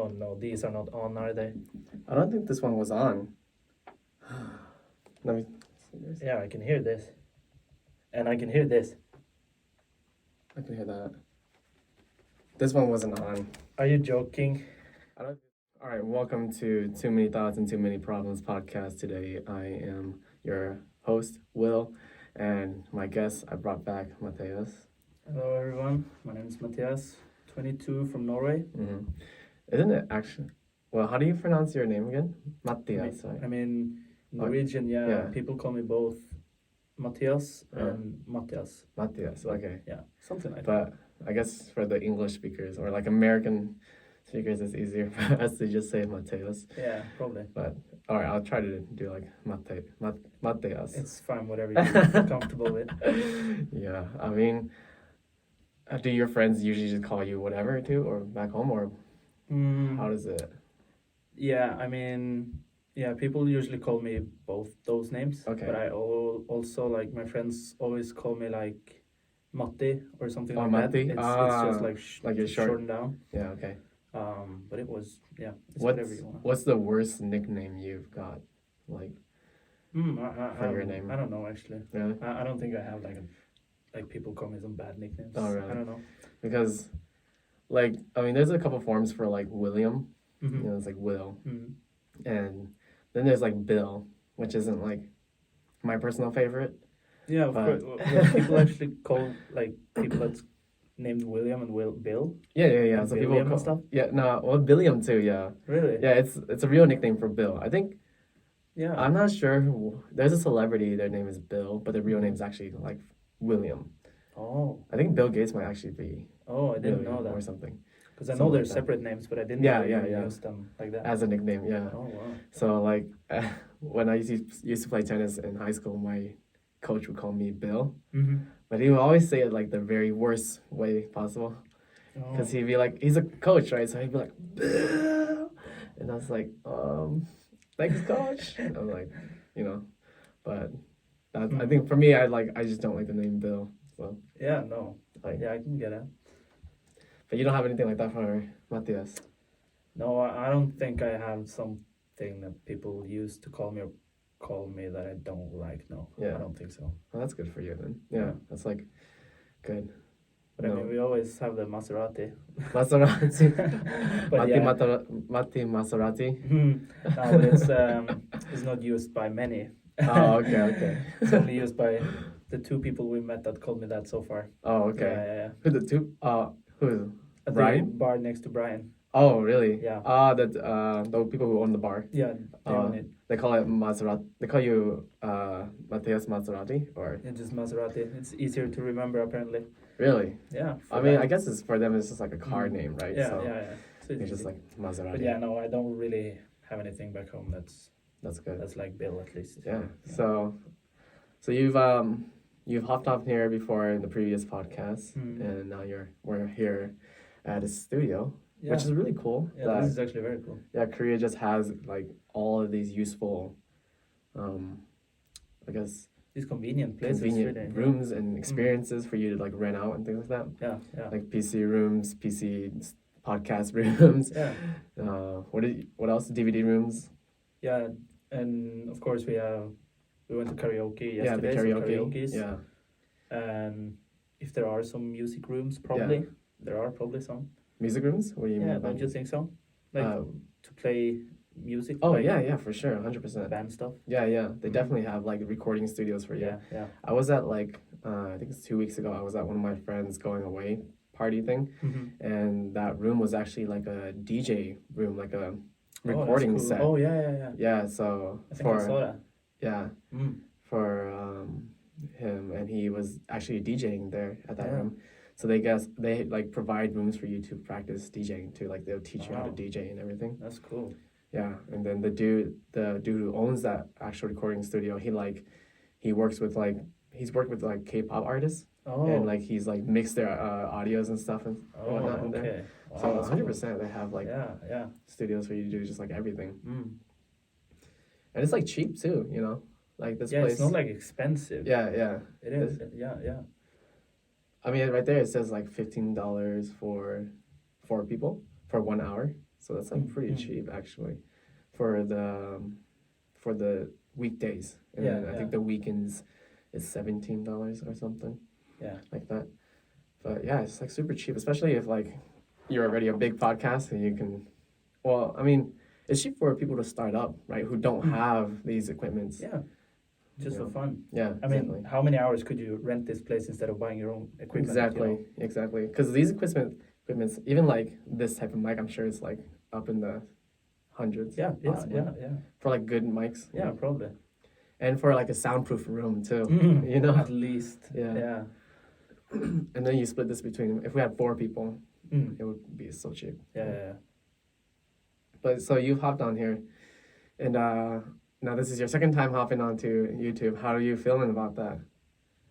Oh no, these are not on, are they? I don't think this one was on. Let me see this. Yeah, I can hear this. And I can hear this. I can hear that. This one wasn't on. Are you joking? All right, welcome to Too Many Thoughts and Too Many Problems podcast. Today I am your host, Will, and my guest, I brought back Matthias. Hello everyone, my name is Matthias, 22 from Norway. Mm-hmm. Isn't it actually? Well, how do you pronounce your name again? Matthias, right? I mean, Norwegian, yeah, people call me both Matthias and Matthias. Matthias, okay. Yeah, something like that. But I guess for the English speakers or like American speakers, it's easier for us to just say Matthias. Yeah, probably. But all right, I'll try to do like Matthias. It's fine, whatever you feel comfortable with. Yeah, I mean, do your friends usually just call you whatever too, or back home, or how does it? Yeah, I mean, yeah, people usually call me both those names. Okay. But I also, like, my friends always call me, like, Matti or something like Matti? that. It's just, like you're shortened down. Yeah, okay. But it was, it's whatever you want. What's the worst nickname you've got, like, for your name? I don't know, actually. Really? I don't think I have, like people call me some bad nicknames. Oh, really? I don't know. Because, like, I mean, there's a couple forms for, like, William. Mm-hmm. You know, it's like Will. Mm-hmm. And then there's, like, Bill, which isn't, like, my personal favorite. Yeah, of course. Well, people actually call, like, people that's named William and Bill. Yeah. So people Billiam call and stuff. Yeah, no, well, Billiam too. Yeah. Really? Yeah, it's a real nickname for Bill. I think. Yeah. I'm not sure. There's a celebrity. Their name is Bill, but their real name is actually like William. Oh. I think Bill Gates might actually be. Oh, I didn't William know that. Or something. Because I know they're separate names, but I didn't know you use them like that. As a nickname, yeah. Oh wow. So like, when I used to play tennis in high school, my coach would call me Bill, but he would always say it like the very worst way possible. Because he'd be like, he's a coach, right? So he'd be like, Bill! And I was like, thanks, coach. And I'm like, but I think for me, I just don't like the name Bill. So yeah, no, I can get it. But you don't have anything like that for Matthias? No, I don't think I have something that people use to call me that I don't like. No, I don't think so. Well, that's good for you then. Yeah. That's like good. But I mean, we always have the Maserati. Maserati. Matti Maserati. No, but it's not used by many. Oh, okay. It's only used by the two people we met that called me that so far. Oh, okay. Yeah. Who the two? Who? At Brian? the bar next to Brian. Oh, really? Yeah. The people who own the bar. Yeah, they own it. They call it Maserati. They call you Matthias Maserati, or? It's just Maserati. It's easier to remember, apparently. Really? Yeah. I mean, I guess it's for them. It's just like a car name, right? Yeah, so yeah. So it's just like Maserati. But yeah, no, I don't really have anything back home that's good. That's like Bill, at least. Yeah. So you've hopped off here before in the previous podcast, and now we're here at a studio, which is really cool. Yeah, this is actually very cool. Yeah, Korea just has like all of these useful, I guess, these convenient places, rooms and experiences for you to like rent out and things like that. Yeah. Like PC rooms, PC podcast rooms. Yeah. What else? DVD rooms. Yeah, and of course we went to karaoke yesterday. Yeah, the karaoke. Karaoke's. Yeah. And if there are some music rooms, probably there are probably some music rooms. What do you mean? Yeah, don't you think so? Like to play music. Oh like yeah, for sure, 100%. Band stuff. Yeah. They definitely have like recording studios for you. Yeah. I was at like I think it's 2 weeks ago. I was at one of my friends' going away party thing, and that room was actually like a DJ room, like a recording set. Oh yeah. Yeah, so I think I saw that. Yeah, for him, and he was actually DJing there at that room. So they like provide rooms for you to practice DJing too. Like they'll teach you how to DJ and everything. That's cool. Yeah, and then the dude who owns that actual recording studio, he works with like he's worked with like K-pop artists. Oh. And like he's like mixed their audios and stuff and whatnot in there. Wow, so 100% they have like studios for you to do just like everything. And it's like cheap too, like this place. It's not like expensive. Yeah. It is. Yeah. I mean, right there it says like $15 for 4 people for 1 hour. so that's like pretty cheap actually for the weekdays. And Yeah, then I think the weekends is $17 or something. Yeah. Like that. But yeah, it's like super cheap, especially if like you're already a big podcast and you can. Well, I mean, it's cheap for people to start up, right? Who don't have these equipments. Yeah. Just for fun. Yeah, I mean, how many hours could you rent this place instead of buying your own equipment? Exactly. Because these equipments, even like this type of mic, I'm sure it's like up in the hundreds. Yeah. For like good mics. Yeah, probably. And for like a soundproof room too, At least. Yeah. And then you split this between. If we had 4 people, it would be so cheap. Yeah. But so you've hopped on here, and now this is your second time hopping onto YouTube. How are you feeling about that?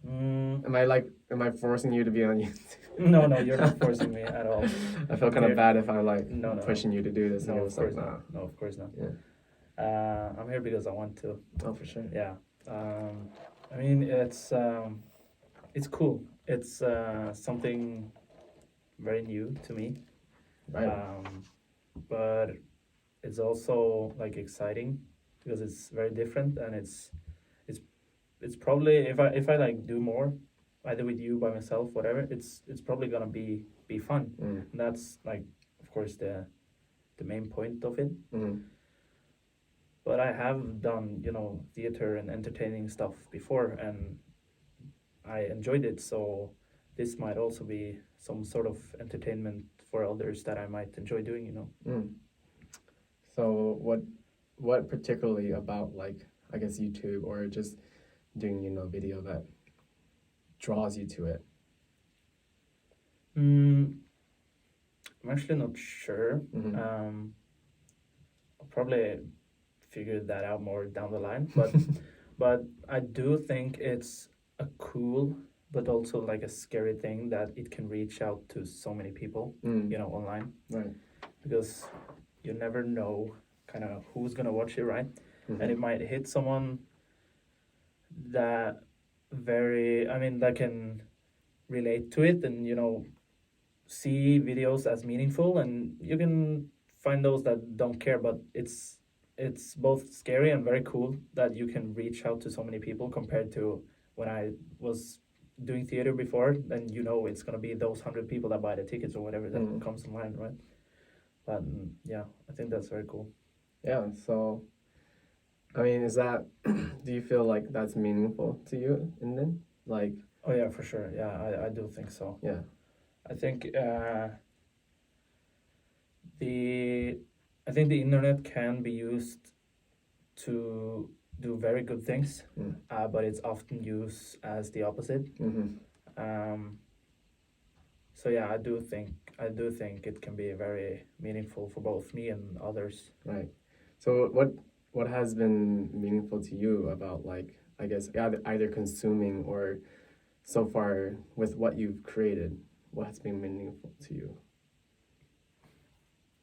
Am I forcing you to be on YouTube? No, you're not forcing me at all. I feel kind of bad if I'm like no, pushing you to do this. No, of course not. No, of course not. Yeah. I'm here because I want to. Oh, for sure. Yeah. I mean, it's cool. It's something very new to me. Right. But it's also like exciting because it's very different, and it's probably if I like do more, either with you, by myself, whatever, it's probably gonna be fun. And that's like, of course, the main point of it. But I have done, theater and entertaining stuff before, and I enjoyed it. So this might also be some sort of entertainment for others that I might enjoy doing. So what particularly about, like, I guess YouTube or just doing video that draws you to it? I'm actually not sure. I'll probably figure that out more down the line, but I do think it's a cool but also like a scary thing that it can reach out to so many people online, right? Because you never know kind of who's gonna watch it, right? And it might hit someone that that can relate to it and see videos as meaningful, and you can find those that don't care, but it's both scary and very cool that you can reach out to so many people compared to when I was doing theater before. Then it's gonna be those 100 people that buy the tickets or whatever that comes online, right? But yeah, I think that's very cool. Yeah, so I mean, is that do you feel like that's meaningful to you? And then like, oh yeah, for sure. Yeah, I do think so. Yeah, I think I think the internet can be used to do very good things, but it's often used as the opposite. So yeah, I do think it can be very meaningful for both me and others. Right. So what has been meaningful to you about, like, I guess either consuming or so far with what you've created? What has been meaningful to you?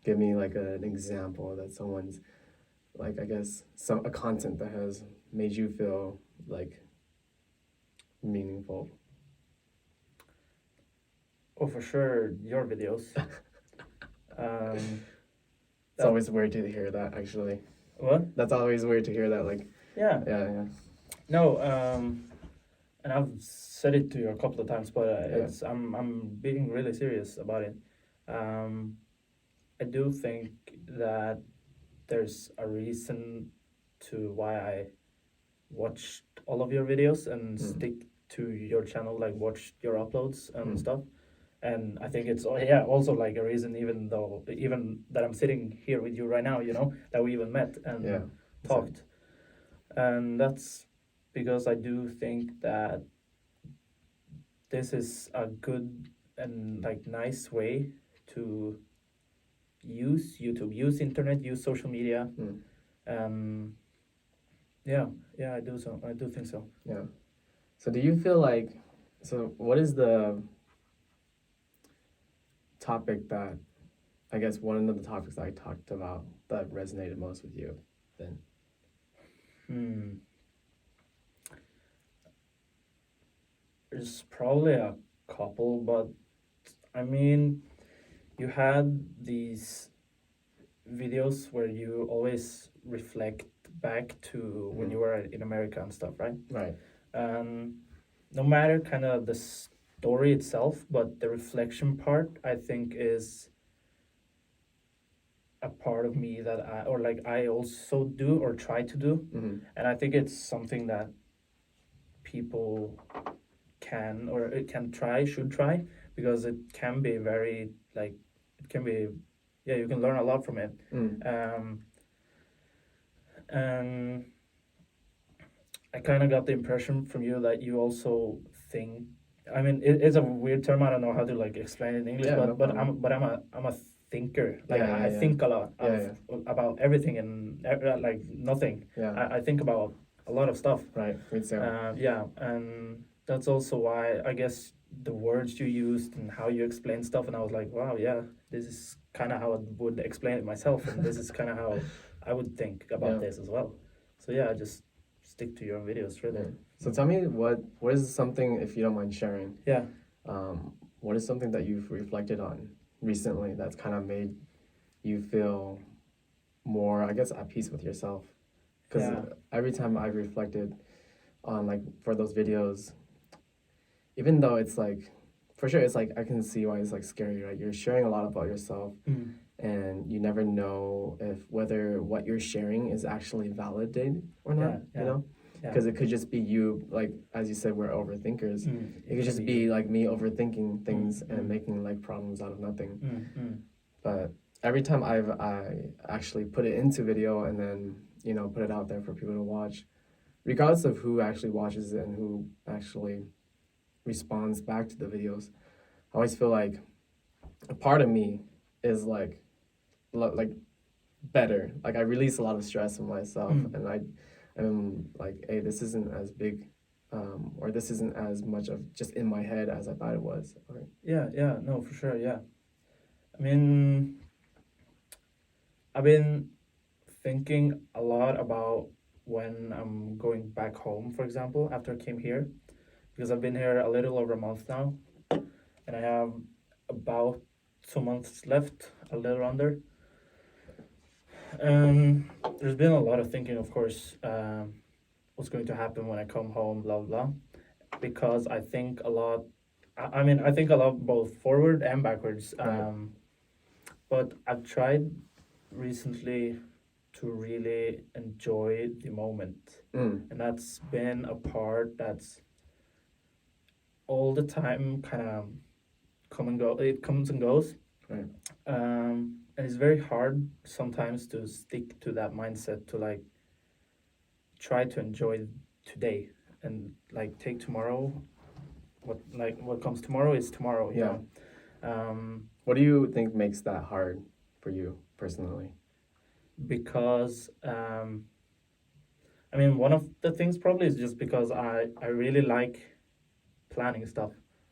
Give me like an example that someone's, like, I guess a content that has made you feel like meaningful. Oh, for sure, your videos. It's always weird to hear that, actually. What? That's always weird to hear that, like. Yeah. Yeah. No, and I've said it to you a couple of times, but I'm being really serious about it. I do think that there's a reason to why I watched all of your videos and stick to your channel, like watch your uploads and stuff. And I think it's also like a reason, even that I'm sitting here with you right now, that we even met and talked. And that's because I do think that this is a good and like nice way to use YouTube, use internet, use social media. I do think so. Yeah. So do you feel like, what is the topic that, I guess one of the topics that I talked about that resonated most with you then? There's probably a couple, but I mean, you had these videos where you always reflect back to when you were in America and stuff, right? Right. And no matter kind of the story itself, but the reflection part, I think, is a part of me that I also do or try to do. And I think it's something that people can or it can try should try, because it can be very like it can be yeah, you can learn a lot from it. And I kind of got the impression from you that you also think, I mean, it's a weird term, I don't know how to like explain it in English, Yeah, but no but problem. I'm a thinker. Like Yeah, I yeah. think a lot Yeah, about everything and like nothing. yeah. I think about a lot of stuff. Right. Me too. Yeah, and that's also why I guess the words you used and how you explain stuff, and I was like, wow, yeah, this is kind of how I would explain it myself, and this is kind of how I would think about this as well. So yeah, I just stick to your videos, really. So tell me what is something, if you don't mind sharing, Yeah. what is something that you've reflected on recently that's kind of made you feel more, I guess, at peace with yourself? Because every time I've reflected on, like, for those videos, even though it's like, for sure, it's like, I can see why it's like scary, right? You're sharing a lot about yourself, and you never know if whether what you're sharing is actually validated or not, you know? Because it could just be you, like, as you said, we're overthinkers. It could just be like me overthinking things and making like problems out of nothing. But every time I actually put it into video and then, you know, put it out there for people to watch, regardless of who actually watches it and who actually responds back to the videos, I always feel like a part of me is like better. Like I release a lot of stress from myself, and I'm like, hey, this isn't as big, or this isn't as much of just in my head as I thought it was. Right? Yeah, no, for sure, yeah. I mean, I've been thinking a lot about when I'm going back home, for example, after I came here, because I've been here a little over a month now, and I have about 2 months left, a little under. There's been a lot of thinking, of course, what's going to happen when I come home, blah, blah, because I think a lot, I mean, I think a lot both forward and backwards. But I've tried recently to really enjoy the moment. And that's been a part that's all the time kind of come and go. It comes and goes. Right. And it's very hard sometimes to stick to that mindset, to like try to enjoy today and like take tomorrow. What comes tomorrow is tomorrow. You know? What do you think makes that hard for you personally? Because I mean, one of the things probably is just because I really like planning stuff.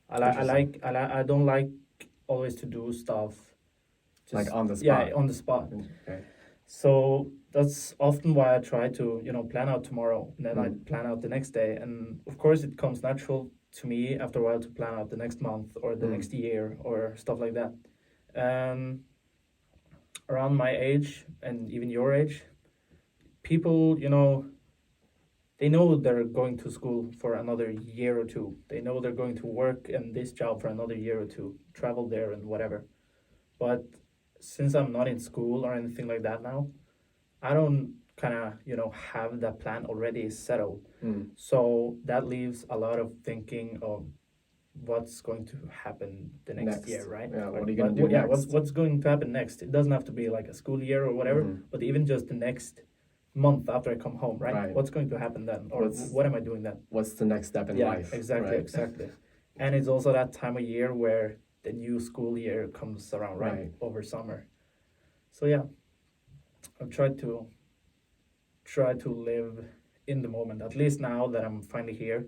I don't like always to do stuff just, like on the spot. Yeah, on the spot. Okay. So that's often why I try to, you know, plan out tomorrow, and then I plan out the next day. And of course it comes natural to me after a while to plan out the next month or the next year or stuff like that. Around my age and even your age, people, you know, they know they're going to school for another year or two. They know they're going to work in this job for another year or two, travel there and whatever. But since I'm not in school or anything like that now, I don't kind of, you know, have that plan already settled. So that leaves a lot of thinking of what's going to happen the next year, right? Yeah, what are you going to do next? Yeah, what's going to happen next? It doesn't have to be like a school year or whatever, but even just the next month after I come home, right? What's going to happen then? Or what am I doing then? What's the next step in life? Yeah, exactly. And it's also that time of year where the new school year comes around, right? Over summer. So yeah, I've tried to live in the moment. At least now that I'm finally here,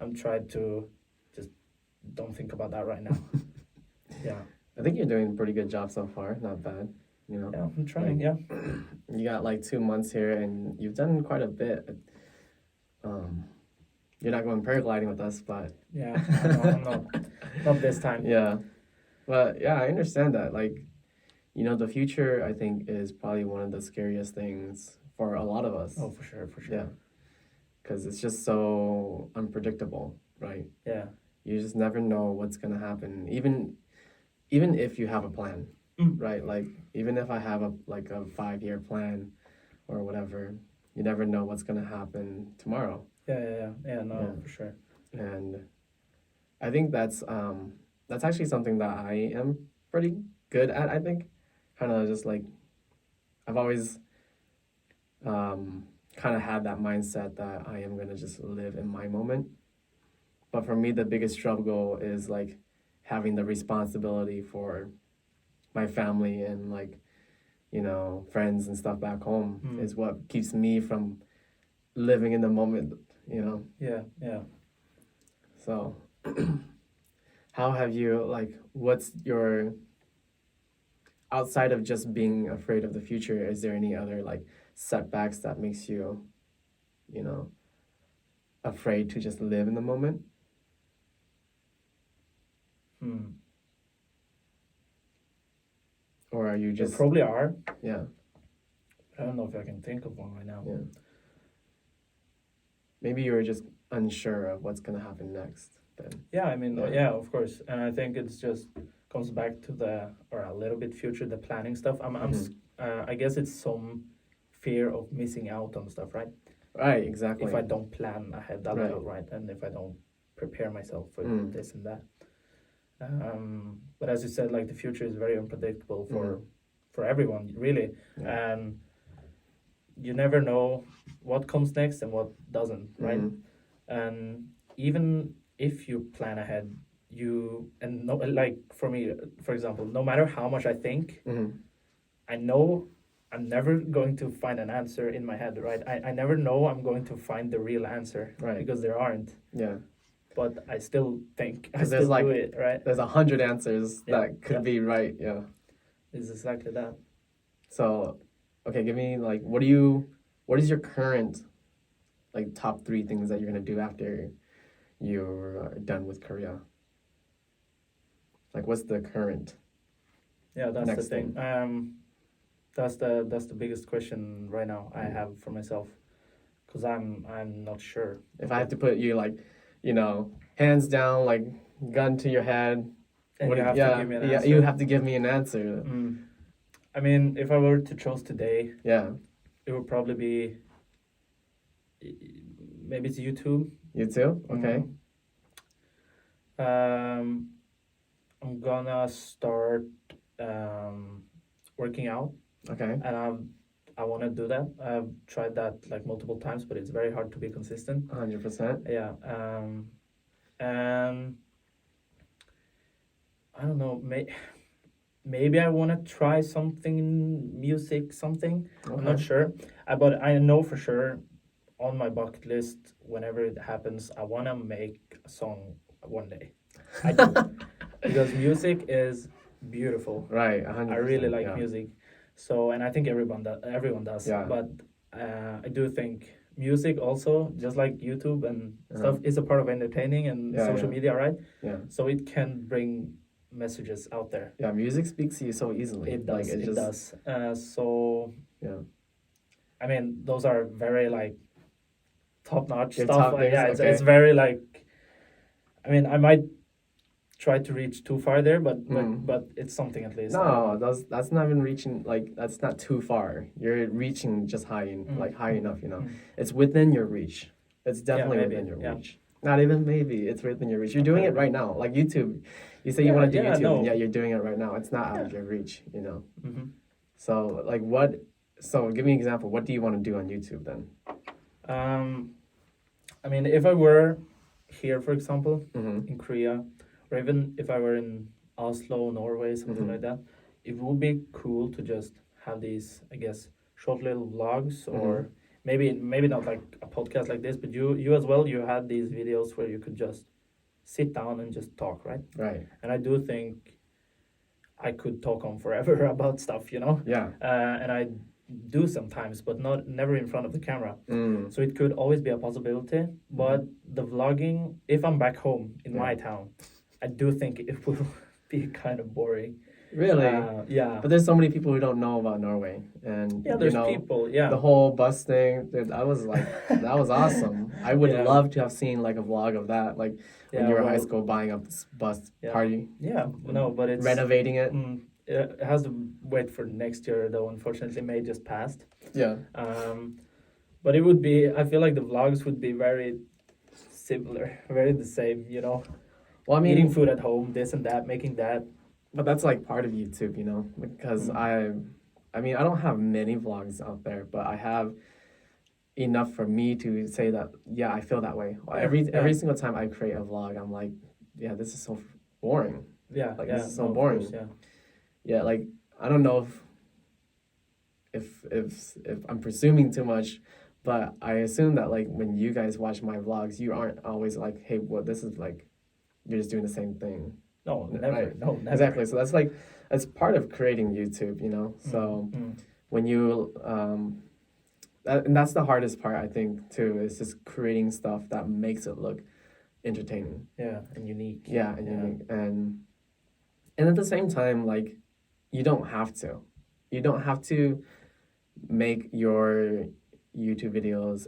I'm trying to just don't think about that right now. Yeah. I think you're doing a pretty good job so far. Not bad. You know. Yeah, I'm trying. Like, you got like 2 months here, and you've done quite a bit. You're not going paragliding with us, but yeah, I'm not this time. Yeah, but yeah, I understand that. Like, you know, the future, I think, is probably one of the scariest things for a lot of us. Oh, for sure, for sure. Yeah. Because it's just so unpredictable, right? Yeah. You just never know what's gonna happen. Even if you have a plan, right? Like even if I have a 5-year plan or whatever, you never know what's gonna happen tomorrow. Yeah. No, Yeah. for sure. And I think that's actually something that I am pretty good at. I think, kind of just like I've always kind of had that mindset that I am gonna just live in my moment. But for me, the biggest struggle is like having the responsibility for my family and like, you know, friends and stuff back home is what keeps me from living in the moment, you know? Yeah. So, how have you, like, what's your, outside of just being afraid of the future, is there any other like setbacks that makes you, you know, afraid to just live in the moment? Or are you There just, probably are. yeah, I don't know if I can think of one right now. yeah. Maybe you're just unsure of what's gonna happen next then. Yeah, I mean, Yeah. yeah, of course. And I think it's just comes back to or a little bit future, the planning stuff. I guess it's some fear of missing out on stuff, right? Right, exactly. If I don't plan ahead a Right. little, right? And if I don't prepare myself for this and that. But as you said, like the future is very unpredictable for everyone, really. Yeah. And you never know what comes next and what doesn't, right? And even if you plan ahead, like for me, for example, no matter how much I think, I know I'm never going to find an answer in my head, right? I never know I'm going to find the real answer, Right. because there aren't. Yeah. But I still think, I 'Cause still there's like- do it, right? There's 100 answers Yeah, that could be right, yeah. It's exactly that. So, okay, give me like, what is your current, like, top 3 things that you're gonna do after you're done with Korea? Like, what's the current? Yeah, that's Next the thing. That's the biggest question right now I have for myself, because I'm not sure. If I have to put you like, you know, hands down, like gun to your head, And what you do- have to give me an answer. you have to give me an answer. I mean, if I were to choose today, Yeah, it would probably be maybe it's YouTube. you too. Okay. I'm gonna start working out, Okay. and I want to do that. I've tried that like multiple times, but it's very hard to be consistent. 100%. Yeah. And I don't know. Maybe I want to try something music, something. Okay. I'm not sure, but I know for sure on my bucket list, whenever it happens, I want to make a song one day. I do. Because music is beautiful. Right. 100%. I really like yeah. music. So, and I think everyone does. Yeah. But I do think music also, just like YouTube and stuff, is a part of entertaining and social media, right? Yeah. So it can bring messages out there. Yeah, music speaks to you so easily. It does. Like, It does. So yeah. I mean, those are very like top-notch Your stuff. top Like, things, yeah, okay. it's very like. I mean, I might try to reach too far there, but it's something at least. No, that's not even reaching. Like, that's not too far. You're reaching just high enough. You know, it's within your reach. It's definitely maybe, within your yeah. reach. Not even maybe. It's within your reach. You're doing it right now. Like YouTube. You say you want to do YouTube, no. and yeah, you're doing it right now. It's not out of your reach. You know. Mm-hmm. So like what? So give me an example. What do you want to do on YouTube then? I mean, if I were here, for example, Mm-hmm. in Korea, or even if I were in Oslo, Norway, something like that, it would be cool to just have these, I guess, short little vlogs, or maybe not like a podcast like this, but you as well, you had these videos where you could just sit down and just talk, right? Right. And I do think I could talk on forever about stuff, you know? Yeah. And I do sometimes, but never in front of the camera. So it could always be a possibility. But the vlogging, if I'm back home in my town, I do think it will be kind of boring. Really? Yeah. But there's so many people who don't know about Norway, and Yeah, you there's know, people. Yeah. the whole bus thing. Dude, that was like that was awesome. I would Yeah. love to have seen like a vlog of that, like when Yeah. you were in high Well. school buying up this bus Yeah. party, Yeah. No, but it's renovating it. it has to wait for next year though. Unfortunately, May just passed. Yeah. But it would be. I feel like the vlogs would be very similar, very the same. You know, Well, I eating mean, food at home, this and that, making that. but that's like part of YouTube, you know, because I mean, I don't have many vlogs out there, but I have enough for me to say that yeah, I feel that way. Every single time I create a vlog, I'm like, yeah, this is so boring. Yeah. Like Yeah. this is so No, of boring. course, yeah. Yeah, like I don't know if I'm presuming too much, but I assume that like when you guys watch my vlogs, you aren't always like, hey, well, this is like you're just doing the same thing. No, never. Right. No, never. Exactly. So that's part of creating YouTube, you know. So when you and that's the hardest part I think too, is just creating stuff that makes it look entertaining. Yeah, and unique. Yeah, and unique. And at the same time, like you don't have to. You don't have to make your YouTube videos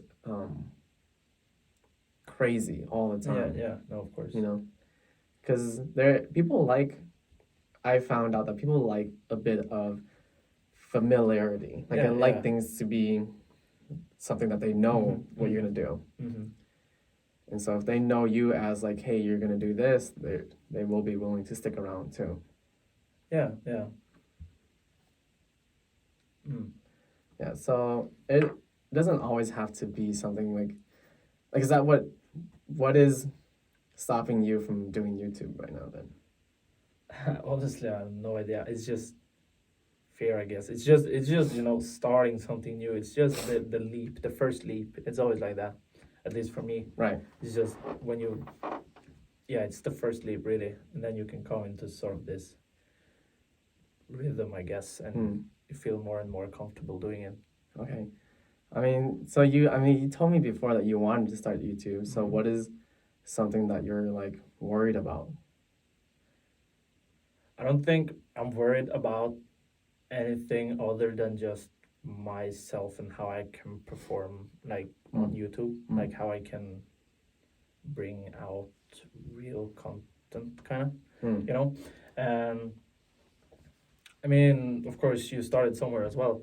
crazy all the time. Yeah, no, of course. You know, because I found out that people like a bit of familiarity. Like they like things to be something that they know what you're gonna do. And so if they know you as like, hey, you're gonna do this, they will be willing to stick around too. Yeah. Yeah, so it doesn't always have to be something like is that what is stopping you from doing YouTube right now then? Honestly, I have no idea. It's just fear, I guess. It's just starting something new. It's just the leap, the first leap. It's always like that, at least for me. Right. It's just when you, it's the first leap really, and then you can come into sort of this rhythm, I guess, and you feel more and more comfortable doing it. Okay. I mean, you told me before that you wanted to start YouTube. So what is something that you're like worried about? I don't think I'm worried about anything other than just myself and how I can perform like on YouTube, like how I can bring out real content, kind of, you know. I mean, of course, you started somewhere as well,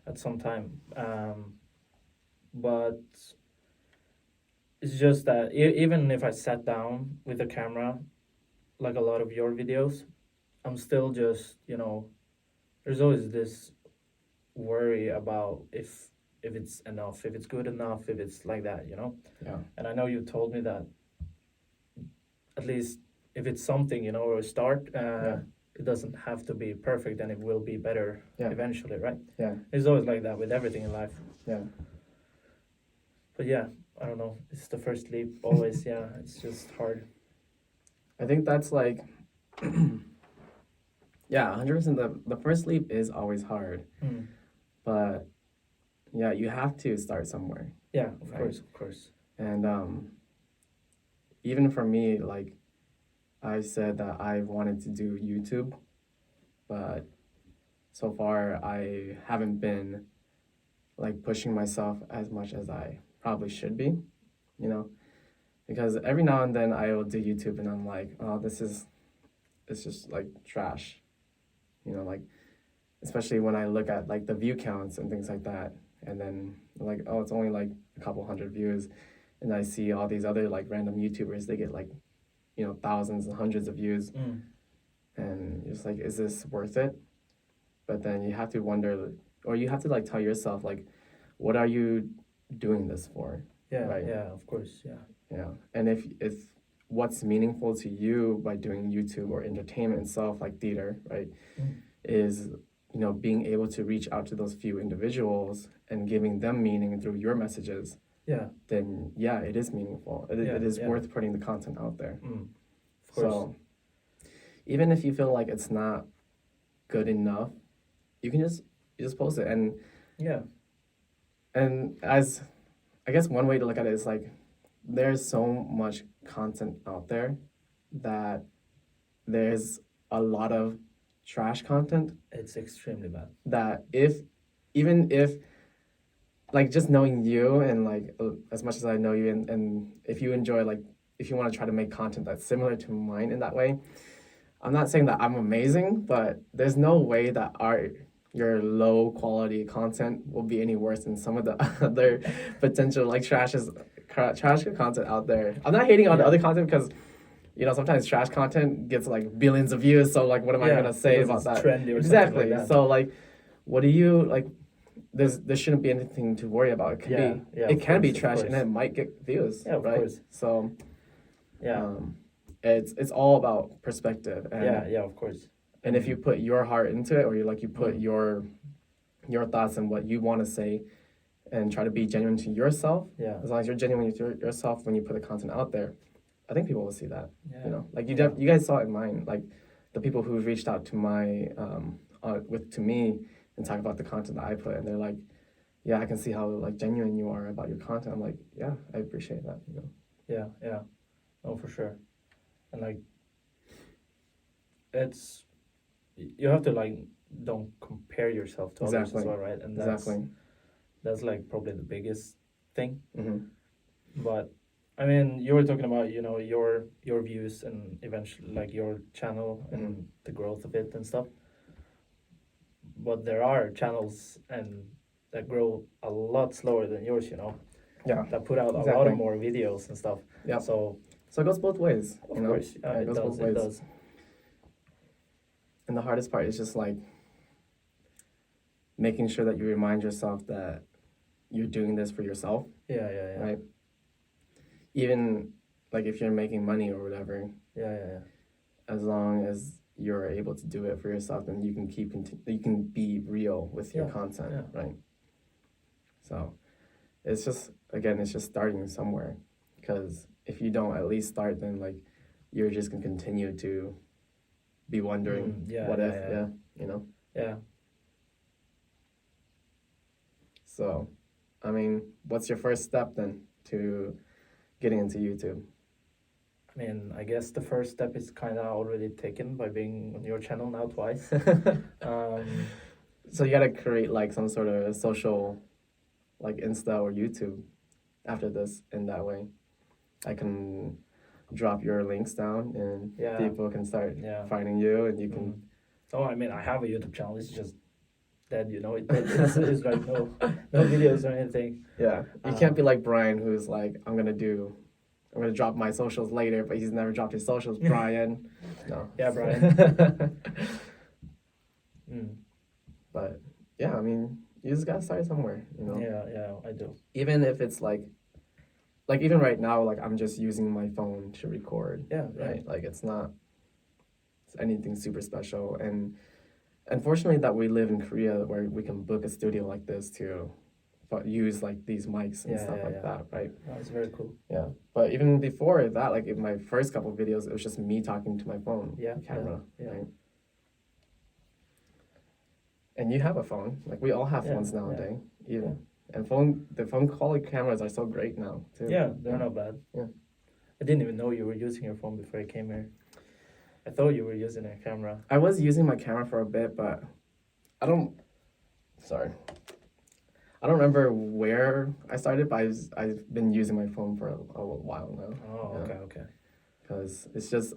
at some time, but it's just that even if I sat down with a camera, like a lot of your videos, I'm still just, there's always this worry about if it's enough, if it's good enough, if it's like that, Yeah. And I know you told me that at least if it's something, or a start, it doesn't have to be perfect, and it will be better eventually, right? Yeah. It's always like that with everything in life. Yeah. But yeah, I don't know. It's the first leap always. Yeah, it's just hard. I think that's like, yeah, 100%. The first leap is always hard, but yeah, you have to start somewhere. Yeah, of course. And even for me, like I said that I wanted to do YouTube, but so far I haven't been like pushing myself as much as I probably should be, because every now and then I will do YouTube and I'm like, oh, it's just like trash, like especially when I look at like the view counts and things like that, and then like, oh, it's only like a couple hundred views, and I see all these other like random YouTubers, they get like, thousands and hundreds of views, and you're just like, is this worth it? But then you have to wonder, or you have to like tell yourself like, what are you doing this for? Yeah, right? Yeah, of course, yeah. Yeah, and if what's meaningful to you by doing YouTube or entertainment itself, like theater, right, is being able to reach out to those few individuals and giving them meaning through your messages. Yeah. Then yeah, it is meaningful. It is worth putting the content out there. Of course. So even if you feel like it's not good enough, you can just post it. And and as I guess one way to look at it is like, there's so much content out there that there's a lot of trash content, it's extremely bad. that even if like just knowing you and like as much as I know you, and if you enjoy like if you want to try to make content that's similar to mine in that way, I'm not saying that I'm amazing, but there's no way that your low quality content will be any worse than some of the other potential like trash content out there. I'm not hating on the other content because sometimes trash content gets like billions of views. So like, what am I gonna say about that? Trendy or exactly. Like that. So like, what do you like? There shouldn't be anything to worry about. It can be trash and it might get views. Yeah, of right? course. So yeah, it's all about perspective. And, of course. And if you put your heart into it, or you put your thoughts and what you want to say, and try to be genuine to yourself. Yeah. As long as you're genuine to yourself when you put the content out there, I think people will see that. Yeah. Like you guys saw it in mine. Like the people who reached out to my to me and talk about the content that I put, and they're like, "Yeah, I can see how like genuine you are about your content." I'm like, "Yeah, I appreciate that." Yeah. Oh, for sure. And like, it's you have to like don't compare yourself to others as well, right? And that's like probably the biggest thing. Mm-hmm. But I mean, you were talking about your views and eventually like your channel and the growth of it and stuff. But there are channels and that grow a lot slower than yours, Yeah. That put out a lot of more videos and stuff. Yeah. So it goes both ways. Of course, it goes does. both ways. It does. And the hardest part is just like making sure that you remind yourself that you're doing this for yourself. Yeah. Right. Even like if you're making money or whatever. Yeah. As long as you're able to do it for yourself, then you can you can be real with your content, right? So it's just starting somewhere, because if you don't at least start, then like you're just gonna continue to be wondering what if. Yeah. So, I mean, what's your first step then to getting into YouTube? I mean, I guess the first step is kind of already taken by being on your channel now twice. So you gotta create like some sort of social, like Insta or YouTube, after this. In that way, I can drop your links down, and people can start finding you, and you can. Oh, I mean, I have a YouTube channel. It's just dead, It's like no videos or anything. Yeah, you can't be like Brian, who's like, I'm gonna drop my socials later, but he's never dropped his socials. Brian. No. Yeah, Brian. But yeah, I mean, you just gotta start somewhere, Yeah, I do. Even if it's like even right now, like I'm just using my phone to record. Yeah. Right. Like it's not anything super special, and unfortunately that we live in Korea where we can book a studio like this to use like these mics and stuff like that, right? That's very cool. Yeah, but even before that, like in my first couple of videos, it was just me talking to my phone camera, right? And you have a phone, like we all have phones nowadays, and the phone quality cameras are so great now too. Yeah, they're not bad. Yeah, I didn't even know you were using your phone before I came here. I thought you were using a camera. I was using my camera for a bit, but I don't remember where I started, but I've been using my phone for a while now. Oh, okay. Because it's just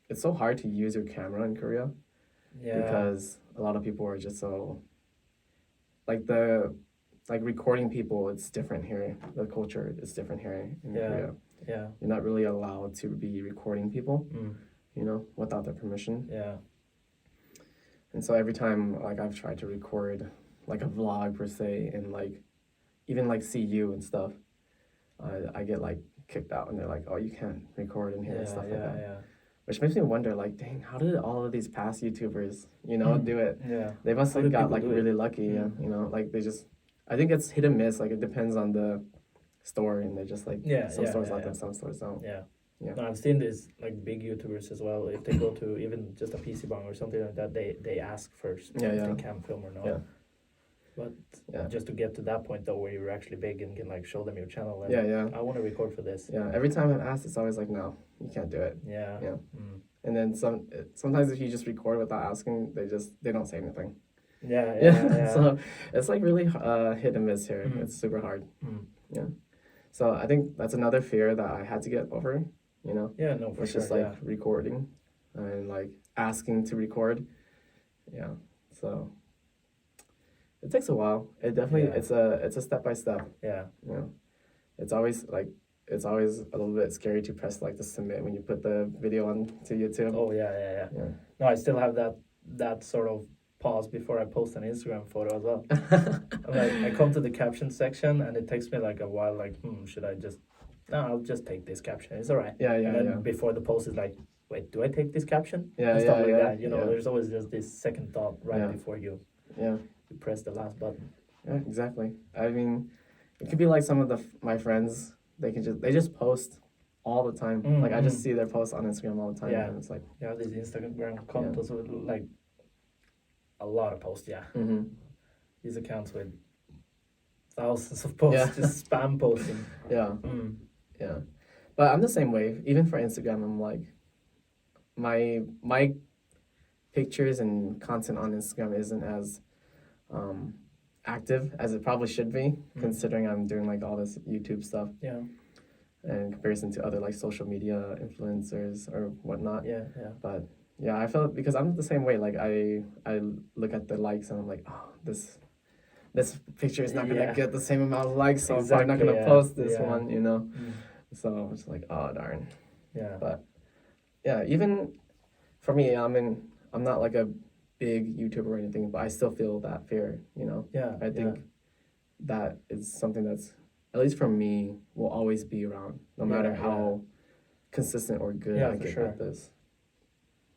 it's so hard to use your camera in Korea. Yeah. Because a lot of people are just so like recording people. It's different here. The culture is different here in Korea. Yeah. You're not really allowed to be recording people. Without their permission. Yeah. And so every time like I've tried to record like a vlog per se, and like even like see you and stuff, I get like kicked out, and they're like, oh, you can't record in here and stuff like that. Yeah. Which makes me wonder, like, dang, how did all of these past YouTubers, do it? Yeah. They must have got like really lucky, like they just, I think it's hit and miss. Like it depends on the store, and they're just like some stores like that, some stores don't. Yeah. No, I've seen these like big YouTubers as well. If they go to even just a PC bang or something like that, they ask first if they can film or not. Yeah. But just to get to that point though, where you're actually big and can like show them your channel. And I want to record for this. Yeah. Every time I've asked, it's always like, no, you can't do it. Yeah. Yeah. And then sometimes if you just record without asking, they don't say anything. Yeah. So it's like really hit and miss here. It's super hard. Yeah. So I think that's another fear that I had to get over, you know? Yeah, no, for It's sure. just like recording and like asking to record. Yeah. So it takes a while. It definitely it's a step by step. Yeah. You know. It's always a little bit scary to press like the submit when you put the video on to YouTube. Oh yeah. No, I still have that sort of pause before I post an Instagram photo as well. Like I come to the caption section and it takes me like a while. Like, should I just? No, I'll just take this caption. It's alright. Yeah. And then before the post is like, wait, do I take this caption? Yeah, and stuff like that. Yeah. There's always just this second thought before you. Yeah. You press the last button. Yeah, exactly. I mean, it could be like some of my friends. They just post all the time. Like I just see their posts on Instagram all the time. Yeah. And it's like you have these Instagram accounts with like a lot of posts. Yeah. Mm-hmm. These accounts with thousands of posts, just spam posting. Yeah. Yeah. But I'm the same way. Even for Instagram, I'm like, my pictures and content on Instagram isn't as active as it probably should be, considering I'm doing like all this YouTube stuff. Yeah. In comparison to other like social media influencers or whatnot. Yeah. But yeah, I felt because I'm the same way. Like I look at the likes and I'm like, oh, this picture is not gonna get the same amount of likes, so I'm probably not gonna post this one, you know. So I'm just like, oh darn. Yeah. But yeah, even for me, I'm not like a big YouTuber or anything, but I still feel that fear, you know. Yeah. I think that is something that's, at least for me, will always be around, no matter how consistent or good I get at this.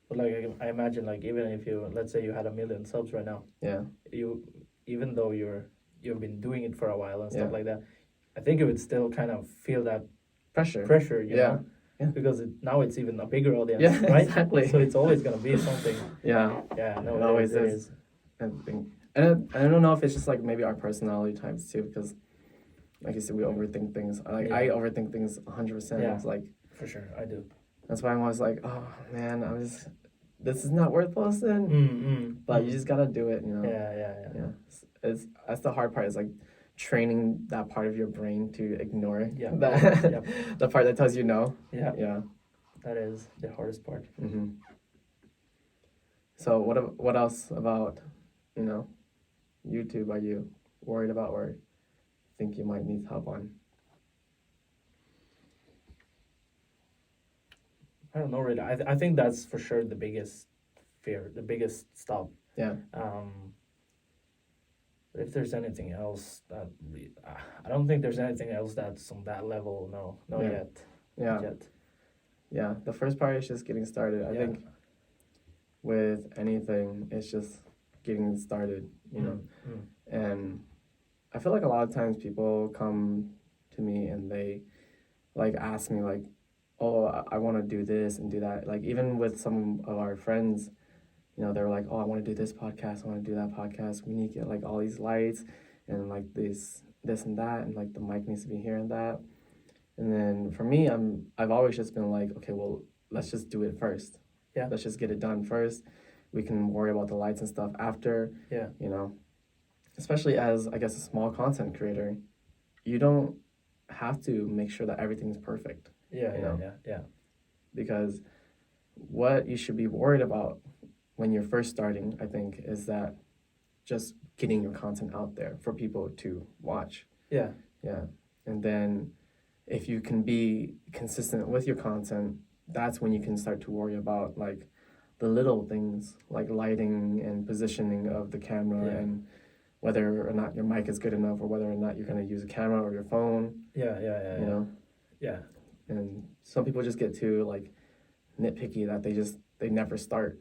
But like I imagine, like even if let's say you had 1 million subs right now, even though you've been doing it for a while and stuff like that, I think you would still kind of feel that pressure, you know. Yeah. Because now it's even a bigger audience, right? Exactly. So it's always gonna be something. Yeah. No, it always is. I think, and I don't know if it's just like maybe our personality types too, because like you said, we overthink things. I overthink things 100%. Yeah. It's like, for sure, I do. That's why I'm always like, oh man, this is not worth posting. But you just gotta do it, you know. Yeah. That's the hard part. Is like training that part of your brain to ignore the part that tells you no. Yeah. That is the hardest part. Mm-hmm. So what else about, you know, YouTube are you worried about or think you might need help on? I don't know really. I think that's for sure the biggest fear, the biggest stop. Yeah. But if there's anything else I don't think there's anything else that's on that level. No, yet. Yeah. Not yet. Yeah. The first part is just getting started. I think with anything, it's just getting started, you know. And I feel like a lot of times people come to me and they like ask me like, oh, I want to do this and do that. Like even with some of our friends, you know, they were like, oh, I want to do this podcast, I want to do that podcast. We need to get like all these lights and like this and that, and like the mic needs to be here and that. And then for me, I've always just been like, okay, well, let's just do it first. Yeah. Let's just get it done first. We can worry about the lights and stuff after. Yeah. You know, especially as I guess a small content creator, you don't have to make sure that everything's perfect. Yeah. Because what you should be worried about when you're first starting, I think, is that just getting your content out there for people to watch. Yeah. Yeah. And then if you can be consistent with your content, that's when you can start to worry about like the little things like lighting and positioning of the camera and whether or not your mic is good enough or whether or not you're going to use a camera or your phone. Yeah. You know? Yeah. And some people just get too like nitpicky that they never start.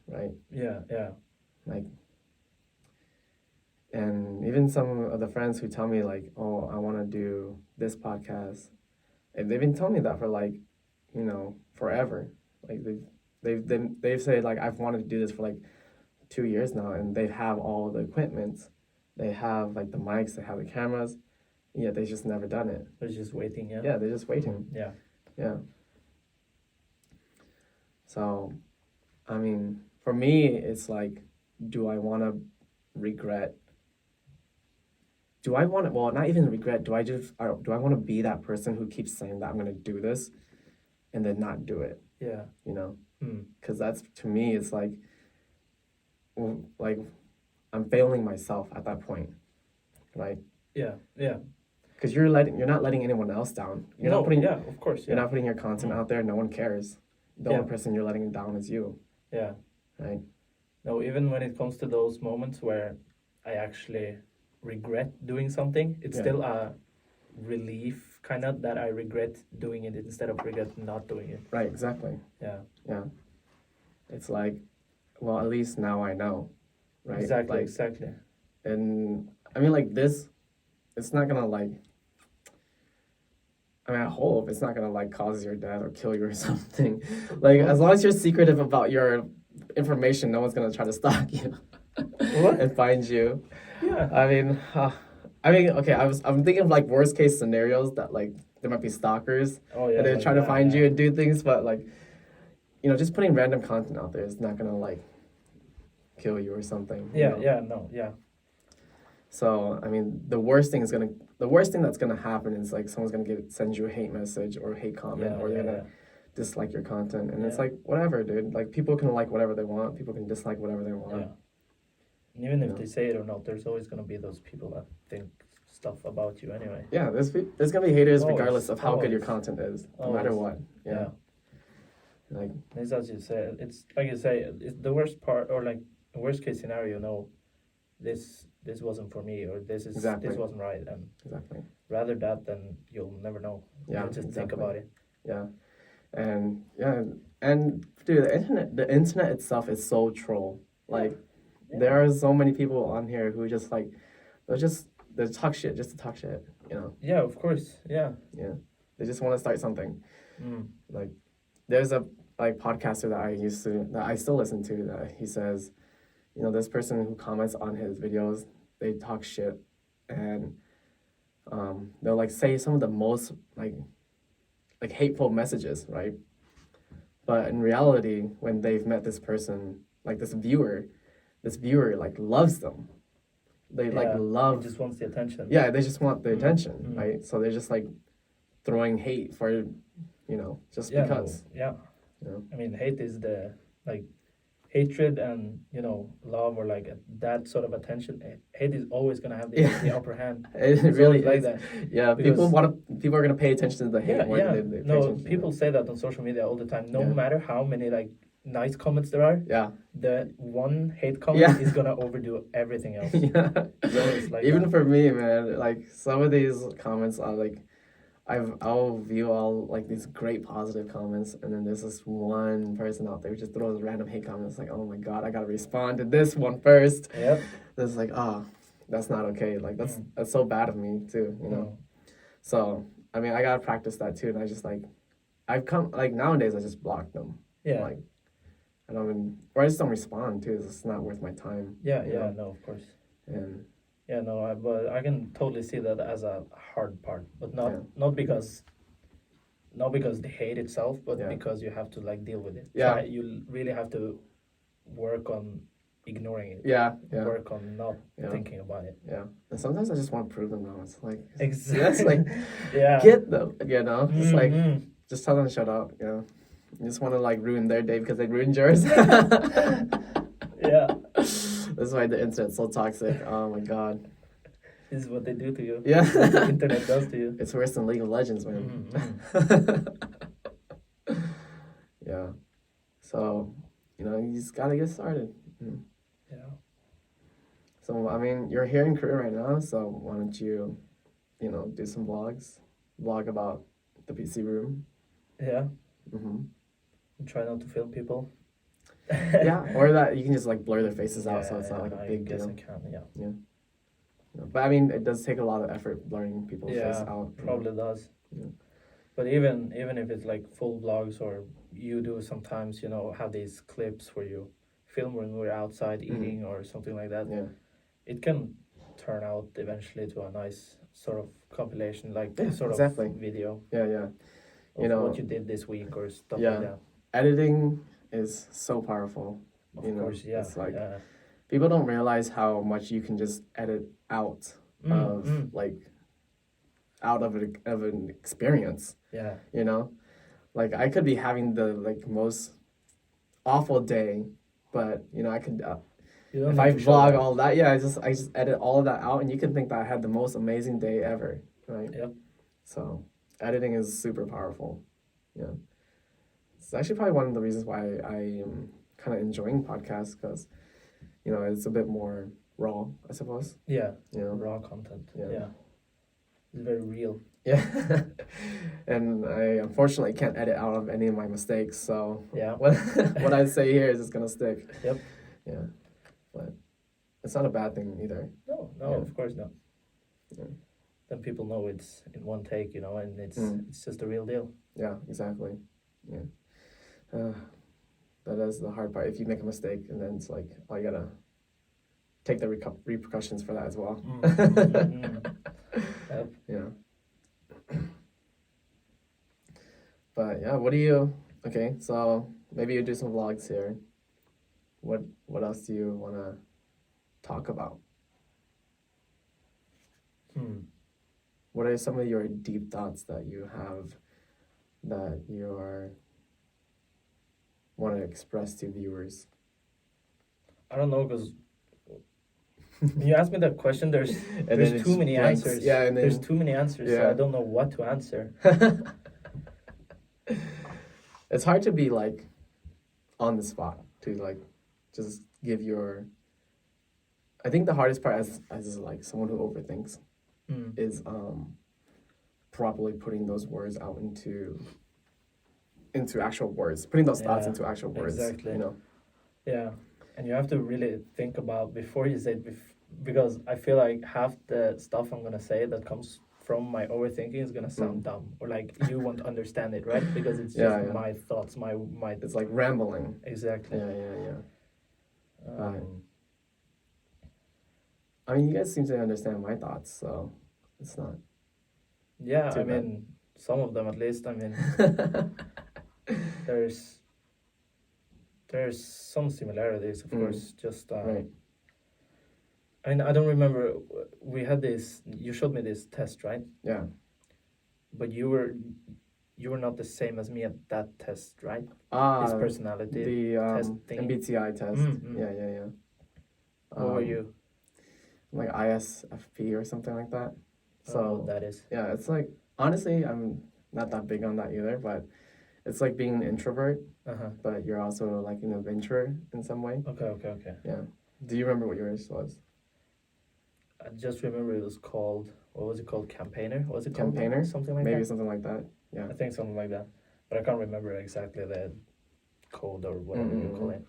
Right? Yeah. Like, and even some of the friends who tell me like, oh, I want to do this podcast, and they've been telling me that for like, you know, forever. Like they've said like, I've wanted to do this for like 2 years now, and they have all the equipment, they have like the mics, they have the cameras, yet they just never done it. They're just waiting. Yeah, they're just waiting. Yeah. So, I mean, for me, it's like, do I want to regret? Do I want to, well, not even regret, or do I want to be that person who keeps saying that I'm going to do this and then not do it, Yeah. you know? Mm. Because that's, to me, it's like I'm failing myself at that point, right? Yeah. Yeah. Because you're not letting anyone else down. You're No. not putting, Yeah. Of course. you're Yeah. not putting your content out there. No one cares. The Yeah. only person you're letting down is you, Yeah. right? No. Even when it comes to those moments where I actually regret doing something, it's Yeah. still a relief kind of that I regret doing it instead of regret not doing it. Right, exactly. Yeah. Yeah. It's like, well, at least now I know, right? Exactly. Like, Exactly. and I mean, like this, it's not gonna like. I mean, I hope it's not gonna like cause your death or kill you or something. Like, as long as you're secretive about your information, no one's gonna try to stalk you What? and find you. Yeah. I mean, okay. I'm thinking of like worst case scenarios that like there might be stalkers Oh yeah. and they're like trying to that, find yeah. you and do things, but like, just putting random content out there is not gonna like kill you or something. you Yeah. know? Yeah. No. Yeah. So I mean, the worst thing that's gonna happen is like someone's gonna send you a hate message or a hate comment, Yeah. or they're Yeah. gonna dislike your content, and it's Yeah. like whatever, dude. Like people can like whatever they want, people can dislike whatever they Yeah. want. And even if Yeah. they say it or not, there's always gonna be those people that think stuff about you anyway. Yeah, there's gonna be haters Always, regardless of how good your always. content is, no matter Always. what. Yeah. Like It's as you say. It's like you say. It's the worst part, or like the worst case scenario. No, this wasn't for me, or Exactly. this wasn't right, and exactly. rather that than you'll never know. Yeah. You'll just think exactly. about it. Yeah. And dude, the internet itself is so troll. Like Yeah. there are so many people on here who just like they talk shit just to talk shit, Yeah, of course. Yeah. Yeah. They just want to start something. Mm. Like there's a like podcaster that I still listen to, that he says, this person who comments on his videos, they talk shit, and they'll like say some of the most like hateful messages, right? But in reality, when they've met this person, like this viewer like loves them. They like Yeah, love. He just wants the attention. Yeah, they just want the Mm, attention, mm. right? So they're just like throwing hate for, just Yeah. because. No, yeah. You know? I mean, hate is the like hatred and love, or like that sort of attention. Hate is always gonna have the, Yeah. the upper hand. It It's really always like is. that. Yeah, Because- people are gonna pay attention to the hate Yeah, more yeah. than they pay No, attention to people say that on social media all the time. No Yeah. matter how many like nice comments there are, Yeah. the one hate comment Yeah. is gonna overdo everything else. Yeah. It's always like Even that. for me, man, like some of these comments are like, I'll view all like these great positive comments, and then there's this one person out there who just throws random hate comments. Like, oh my god, I gotta respond to this one first. Yep. It's like, that's not okay. Like that's Mm. that's so bad of me too. Mm. So I mean, I gotta practice that too, and I just like, I've come like nowadays I just block them. Yeah. Like, I don't even, or I just don't respond too. It's not worth my time. Yeah. you Yeah. know? No, of course. And Yeah, no, but I can totally see that as a hard part, but not because the hate itself, but Yeah. because you have to like deal with it. Yeah. You really have to work on ignoring it. yeah. Work on not Yeah. thinking about it. Yeah, and sometimes I just want to prove them wrong. It's like, Exactly. that's like, Yeah. get them, It's like, Mhm. just tell them to shut up, You just want to like ruin their day because they ruined yours. Yeah. That's why the internet's so toxic. Oh my god. This is what they do to you. Yeah. This is what the internet does to you. It's worse than League of Legends, man. Mhm. Yeah. So, you just gotta get started. Yeah. So, I mean, you're here in Korea right now, so why don't you, do some vlog about the PC room. Yeah. Mm-hmm. And try not to film people. Yeah, or that you can just like blur their faces out, so it's not Yeah, like a I big guess deal. I can. Yeah. But I mean, it does take a lot of effort blurring people's face Yeah, out. probably does. Yeah. But even if it's like full vlogs, or you do sometimes, have these clips where you film when we're outside Mhm. eating or something like that, Yeah. it can turn out eventually to a nice sort of compilation, like Yeah, sort exactly. of video Yeah, yeah. of You know, what you did this week or stuff Yeah. like that. Editing is so powerful. Of course, yeah. It's like yeah. people don't realize how much you can just edit out of like out of an experience. Yeah. Like I could be having the like most awful day, but I could if I vlog all that, yeah, I just edit all of that out, and you can think that I had the most amazing day ever, right? Yep. So editing is super powerful. Yeah, it's actually probably one of the reasons why I am kind of enjoying podcasts because it's a bit more raw, I suppose. Yeah. Raw content. Yeah. It's very real. Yeah. And I unfortunately can't edit out of any of my mistakes, so yeah. what I say here is just gonna stick. Yep. Yeah. But it's not a bad thing either. No, of course not. Yeah. Then people know it's in one take, and it's just the real deal. Yeah, exactly. Yeah. That is the hard part. If you make a mistake, and then it's like, oh, you gotta take the repercussions for that as well. Yep. Yeah. But yeah, what do you? Okay, so maybe you do some vlogs here. What else do you want to talk about? What are some of your deep thoughts that you have that you want to express to viewers? I don't know, because you asked me that question. There's too many answers. Yeah, and then, there's too many answers, so I don't know what to answer. It's hard to be like on the spot to like just give your. I think the hardest part as like someone who overthinks is properly putting those words out into actual words, putting those thoughts into actual words. Exactly. Yeah, and you have to really think about before you say it, because I feel like half the stuff I'm gonna say that comes from my overthinking is gonna sound dumb, or like you won't understand it, right? Because it's just my thoughts, my. It's like rambling. Exactly. Yeah. I mean, you guys seem to understand my thoughts, so it's not. Yeah, I mean, some of them at least. I mean, there's some similarities, of course. Just right. I mean, I don't remember. We had this. You showed me this test, right? Yeah. But you were not the same as me at that test, right? This personality test thing. MBTI test. Yeah. What were you? Like ISFP or something like that. So that is. Yeah, it's like honestly, I'm not that big on that either, but it's like being an introvert, but you're also like an adventurer in some way. Okay. Yeah. Do you remember what yours was? I just remember it was called. What was it called? Campaigner. Was it called? Campaigner? Something like Maybe that. something like that. Yeah. I think something like that, but I can't remember exactly the code or whatever you call it.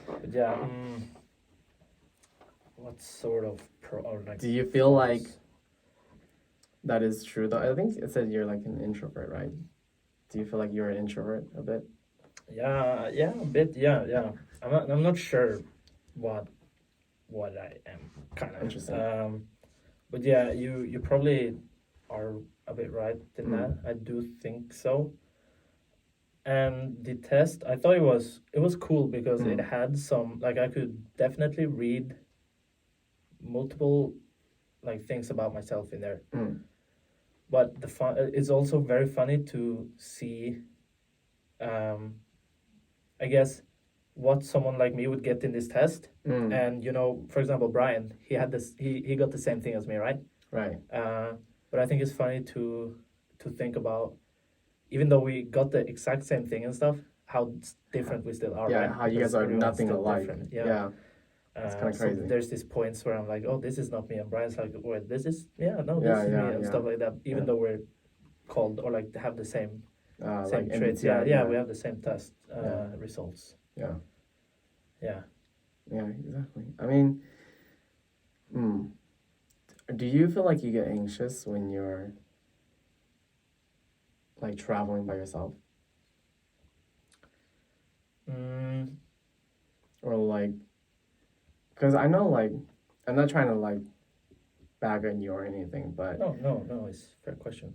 But yeah. What sort of do you feel like that is true though? I think it said you're like an introvert, right? Do you feel like you're an introvert a bit? Yeah, a bit. Yeah. I'm not sure what I am. Kind of interesting. But yeah, you probably are a bit right in that. I do think so. And the test, I thought it was cool because it had some, like, I could definitely read multiple like things about myself in there. But it's also very funny to see I guess what someone like me would get in this test. And for example, Brian, he had this he got the same thing as me, right? But I think it's funny to think about, even though we got the exact same thing and stuff, how different we still are. Yeah, right? how you guys are nothing alike. Yeah. It's kind of crazy. So there's these points where I'm like, oh, this is not me, and Brian's like, wait, this is me, and stuff like that. Even though we're called or like have the same like traits. MBTI, we have the same test results. Yeah, exactly. I mean, do you feel like you get anxious when you're like traveling by yourself? Or like, because I know, like, I'm not trying to like bag on you or anything, but no, it's a fair question.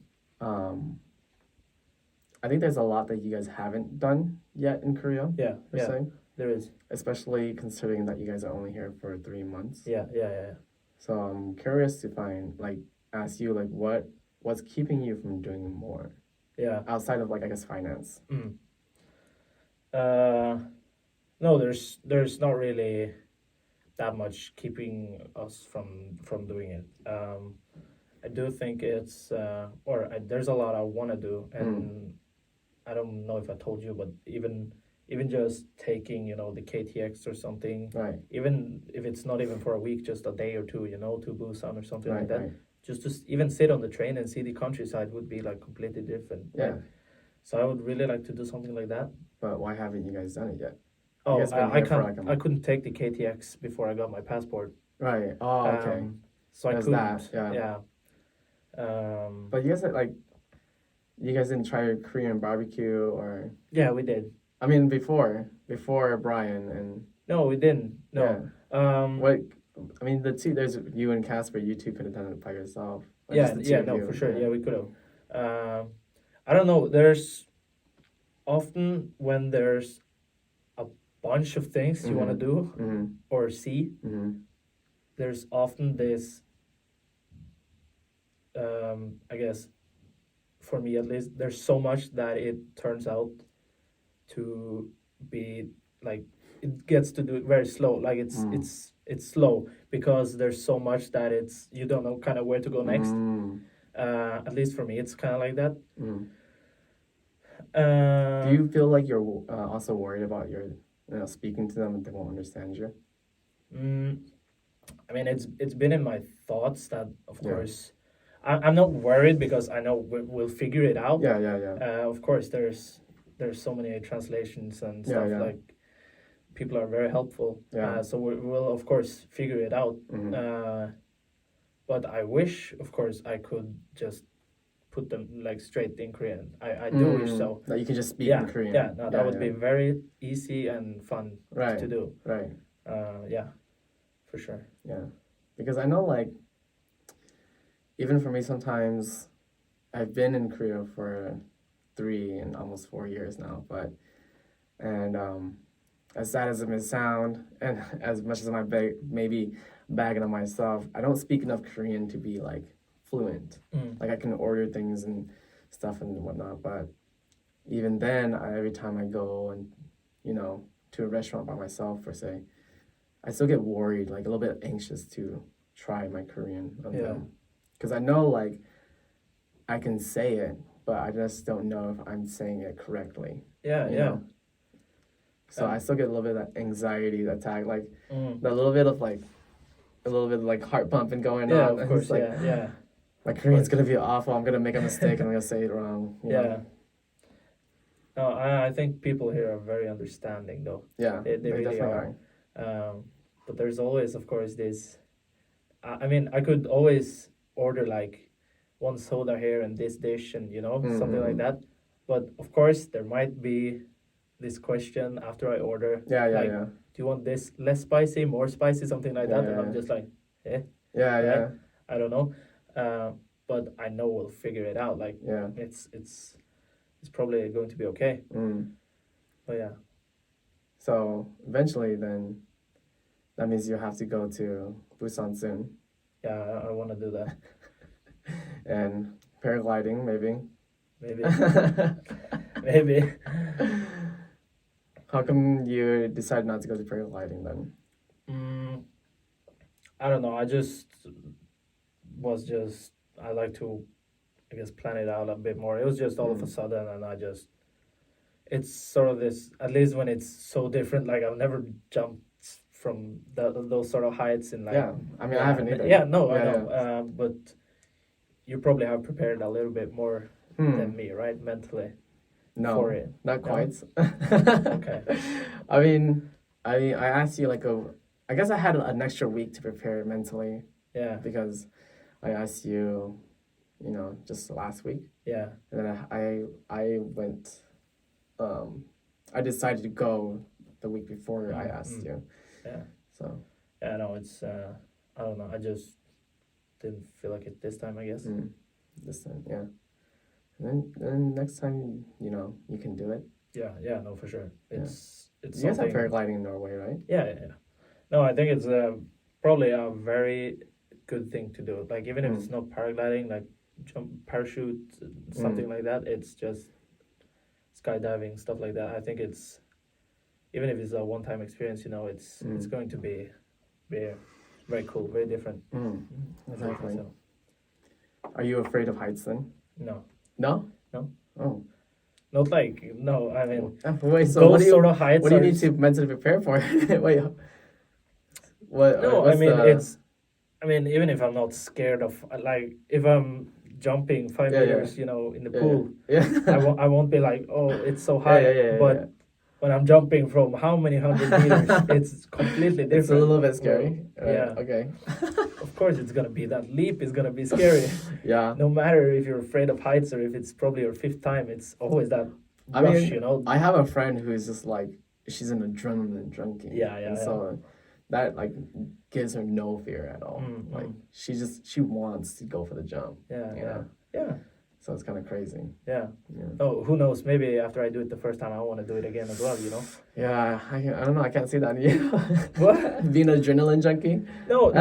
I think there's a lot that you guys haven't done yet in Korea, Yeah, per yeah, se. there is. Especially considering that you guys are only here for 3 months. Yeah, yeah, yeah. So I'm curious to ask you, like, what's keeping you from doing more Yeah. outside of, like, I guess, finance? Mm. Uh, no, there's not really that much keeping us from doing it. I do think it's there's a lot I want to do, and I don't know if I told you, but even just taking the KTX or something, Right, even if it's not even for a week, just a day or two, to Busan or something like right, that. right. Just to even sit on the train and see the countryside would be like completely different. Yeah. Right? So I would really like to do something like that. But why haven't you guys done it yet? You Oh, guys been I here for can't. like a I month. couldn't take the KTX before I got my passport. Right. Oh, okay. So I There's couldn't. that, yeah. Yeah. But you guys you guys didn't try Korean barbecue or Yeah, we did. I mean before Brian and No, we didn't. No. what I mean there's you and Casper, you two could have done it by yourself. Like, Yeah, just the two yeah, of no, you. for sure. Yeah, we could have. I don't know. There's often when there's a bunch of things you want to do Mm-hmm. or see, Mm-hmm. there's often this. I guess, for me at least, there's so much that it turns out to be like it gets to do it very slow. Like it's slow because there's so much that you don't know kind of where to go next. At least for me, it's kind of like that. Do you feel like you're also worried about your speaking to them and they won't understand you? I mean, it's been in my thoughts that, of course, I'm not worried because I know we'll figure it out. Yeah, yeah, yeah. Of course, there's so many translations and Yeah, stuff yeah. like people are very helpful. Yeah. So we'll of course figure it out. But I wish, of course, I could just put them like straight in Korean. I do wish so. That you can just speak Yeah, in Korean. yeah. No, that would be very easy and fun right to do. Right. Yeah, for sure. Yeah, because I know like even for me sometimes I've been in Korea for 3 and almost 4 years now, and as sad as it may sound, and as much as I might maybe bagging on myself, I don't speak enough Korean to be like fluent. Like I can order things and stuff and whatnot, but even then, every time I go and to a restaurant by myself or say, I still get worried, like a little bit anxious to try my Korean on them, because I know like I can say it, but I just don't know if I'm saying it correctly. Yeah, you know? So I still get a little bit of that anxiety attack, like a little bit of heart pumping going on. Yeah, of course. Like, yeah. My Korean's gonna be awful. I'm gonna make a mistake and I'm gonna say it wrong. You know? No, I think people here are very understanding, though. Yeah, they really definitely are. But there's always, of course, this. I mean, I could always order like one soda here and this dish and something like that. But of course, there might be this question after I order. Yeah. Do you want this less spicy, more spicy, something like that? And I'm just like, Yeah. I don't know. But I know we'll figure it out. Like, it's probably going to be okay. But yeah. So eventually, then, that means you have to go to Busan soon. Yeah, I want to do that. And paragliding, maybe. Maybe. How come you decided not to go to paragliding then? I don't know. I like to, I guess, plan it out a bit more. It was just all of a sudden, and it's sort of this, at least when it's so different, like I've never jumped from those sort of heights in like. Yeah, I mean, I haven't either. Yeah, no, I know. But you probably have prepared a little bit more than me, right? Mentally. No, for it. not quite. Okay. I mean, I asked you I guess I had an extra week to prepare mentally. Yeah. Because I asked you, just last week. Yeah. And then I went, I decided to go the week before I asked you. Yeah. So. Yeah, no, it's, I don't know. I just didn't feel like it this time, I guess. This time, yeah. then next time, you can do it. Yeah, no, for sure. It's You guys have something. paragliding in Norway, right? Yeah. No, I think it's probably a very good thing to do. Like even if it's not paragliding, like jump parachute, something like that. It's just skydiving, stuff like that. I think it's even if it's a one-time experience, it's going to be very cool, very different. Exactly. So, Are you afraid of heights then? no, No? No. Oh. not like no. I mean, Wait, so those what do you, sort of heights what do you are need to mentally prepare for? Wait, no. I what's mean, the... I mean, even if I'm not scared of like if I'm jumping 5 meters, in the pool, Yeah. I won't be like, oh, it's so high. Yeah. But when I'm jumping from how many 100 meters, it's completely different. It's a little bit scary. Well, yeah. Okay. Of course, it's gonna be that leap is gonna be scary. Yeah. No matter if you're afraid of heights or if it's probably your fifth time, it's always that I rush. mean, I have a friend who's just like, she's an adrenaline junkie. Yeah. And so that like gives her no fear at all. Like she wants to go for the jump. Yeah. So it's kind of crazy. Yeah. Oh, who knows? Maybe after I do it the first time, I want to do it again as well. Yeah, I don't know. I can't see that in you. What? Being an adrenaline junkie. No.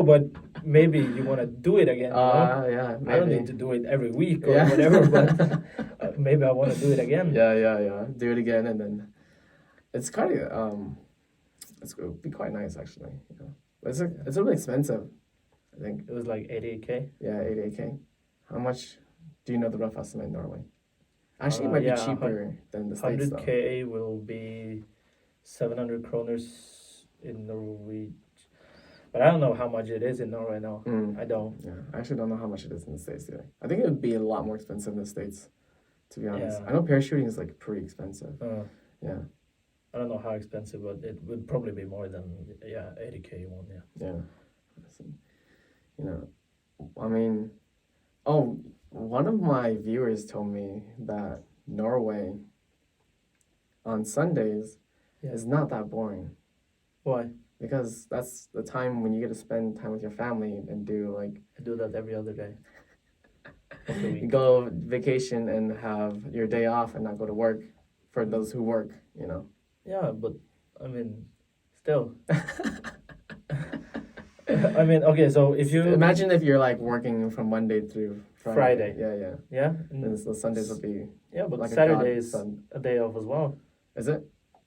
But maybe you want to do it again. Yeah. Maybe. I don't need to do it every week or whatever, but maybe I want to do it again. Yeah. Do it again, and then it's kind of it would be quite nice actually. But it's a little expensive, I think. It was like 88K. Yeah, 88K. How much do you know the rough estimate in Norway? Actually, it might be cheaper than the States, though. 100K will be 700 kroners in Norway. But I don't know how much it is in Norway now. I don't. Yeah, I actually don't know how much it is in the States either. I think it would be a lot more expensive in the States, to be honest. I know parachuting is like pretty expensive. Yeah. I don't know how expensive, but it would probably be more than 80K one. Yeah. I mean, one of my viewers told me that Norway on Sundays is not that boring. Why? Because that's the time when you get to spend time with your family and do like... I do that every other day. You go vacation and have your day off and not go to work for those who work, Yeah, but I mean, still. I mean, okay, so if you... Imagine if you're like working from Monday through Friday. Yeah. Yeah? And so Sundays would be... Yeah, but like Saturday is a day off as well. Is it?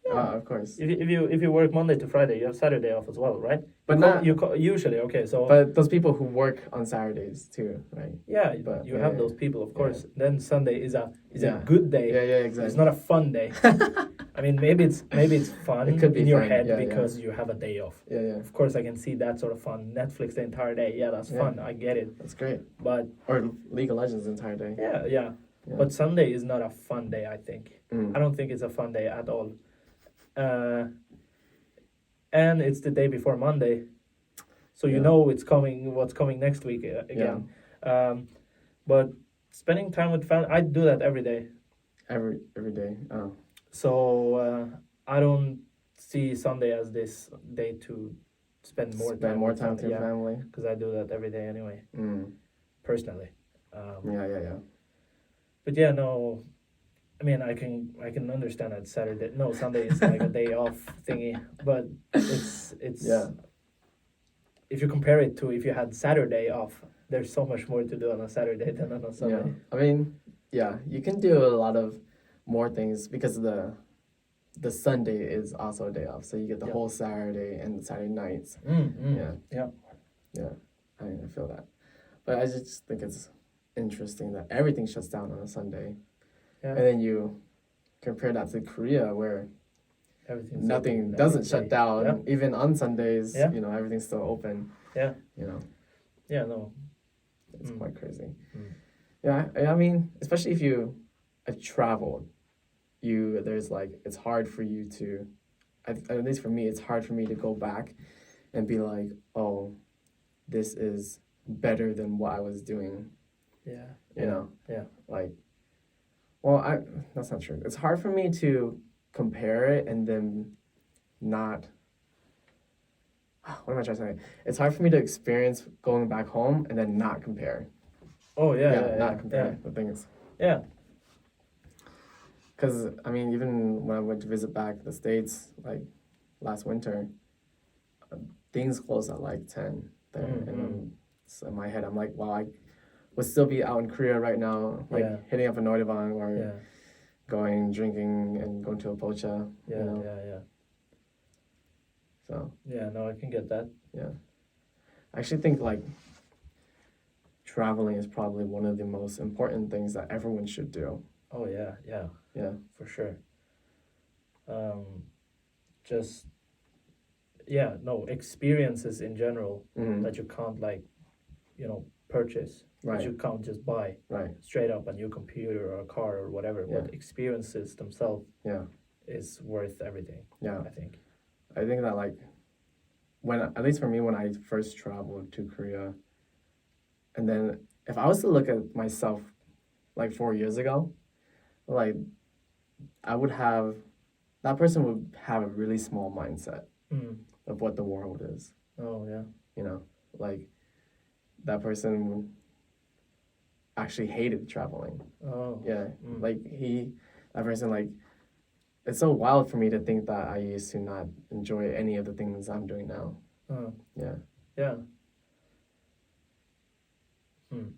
Yeah. Of course. If you work Monday to Friday, you have Saturday off as well, right? But usually, okay, so... But those people who work on Saturdays too, right? Yeah, but you have those people, of course. Then Sunday is a good day. Yeah, exactly. It's not a fun day. I mean, maybe it's fun it could be in your fun. head because you have a day off. Yeah. Of course, I can see that sort of fun. Netflix the entire day. Yeah, that's fun. I get it. That's great. But or League of Legends the entire day. Yeah. But Sunday is not a fun day, I think. I don't think it's a fun day at all. And it's the day before Monday, so you know what's coming next week again. But spending time with family, I do that every day. Every day. Oh. So I don't see Sunday as this day to spend more time with your family. Because I do that every day anyway. Personally. Yeah. But no. I mean, I can understand that Sunday is like a day off thingy, but it's if you compare it to if you had Saturday off, there's so much more to do on a Saturday than on a Sunday. Yeah, I mean, you can do a lot of more things because the Sunday is also a day off, so you get the whole Saturday and the Saturday nights. Yeah. I feel that, but I just think it's interesting that everything shuts down on a Sunday. Yeah. And then you compare that to Korea, where nothing doesn't shut down, even on Sundays. Everything's still open. Yeah. Yeah, no. It's quite crazy. Yeah, I mean, especially if you traveled, there's like, it's hard for you to, at least for me, it's hard for me to go back and be like, oh, this is better than what I was doing. Yeah. Like, well, that's not true. It's hard for me to compare it and then not... What am I trying to say? It's hard for me to experience going back home and then not compare. Oh, yeah. Not compare the things. Yeah. Because, I mean, even when I went to visit back the States, like last winter, things closed at like 10 there. Mm-hmm. And so in my head, I'm like, wow, I would still be out in Korea right now, like Yeah. hitting up a Noidevang or Yeah. going drinking and going to a pocha, Yeah. you know? Yeah. So, Yeah. No, I can get that. yeah. I actually think like traveling is probably one of the most important things that everyone should do. Oh yeah. Yeah. Yeah. For sure. Just yeah. No experiences in general Mm-hmm. that you can't like, purchase. Right. That you can't just buy Right. straight up a new computer or a car or whatever. Yeah. But experiences themselves Yeah. is worth everything. Yeah. I think. I think that like when, at least for me, when I first traveled to Korea, and then if I was to look at myself like 4 years ago, like I would have, that person would have a really small mindset Mm. of what the world is, Oh yeah. you know, like that person actually hated traveling. Oh. Yeah. Mm. Like that person, like, it's so wild for me to think that I used to not enjoy any of the things I'm doing now. Yeah. Yeah. Hmm.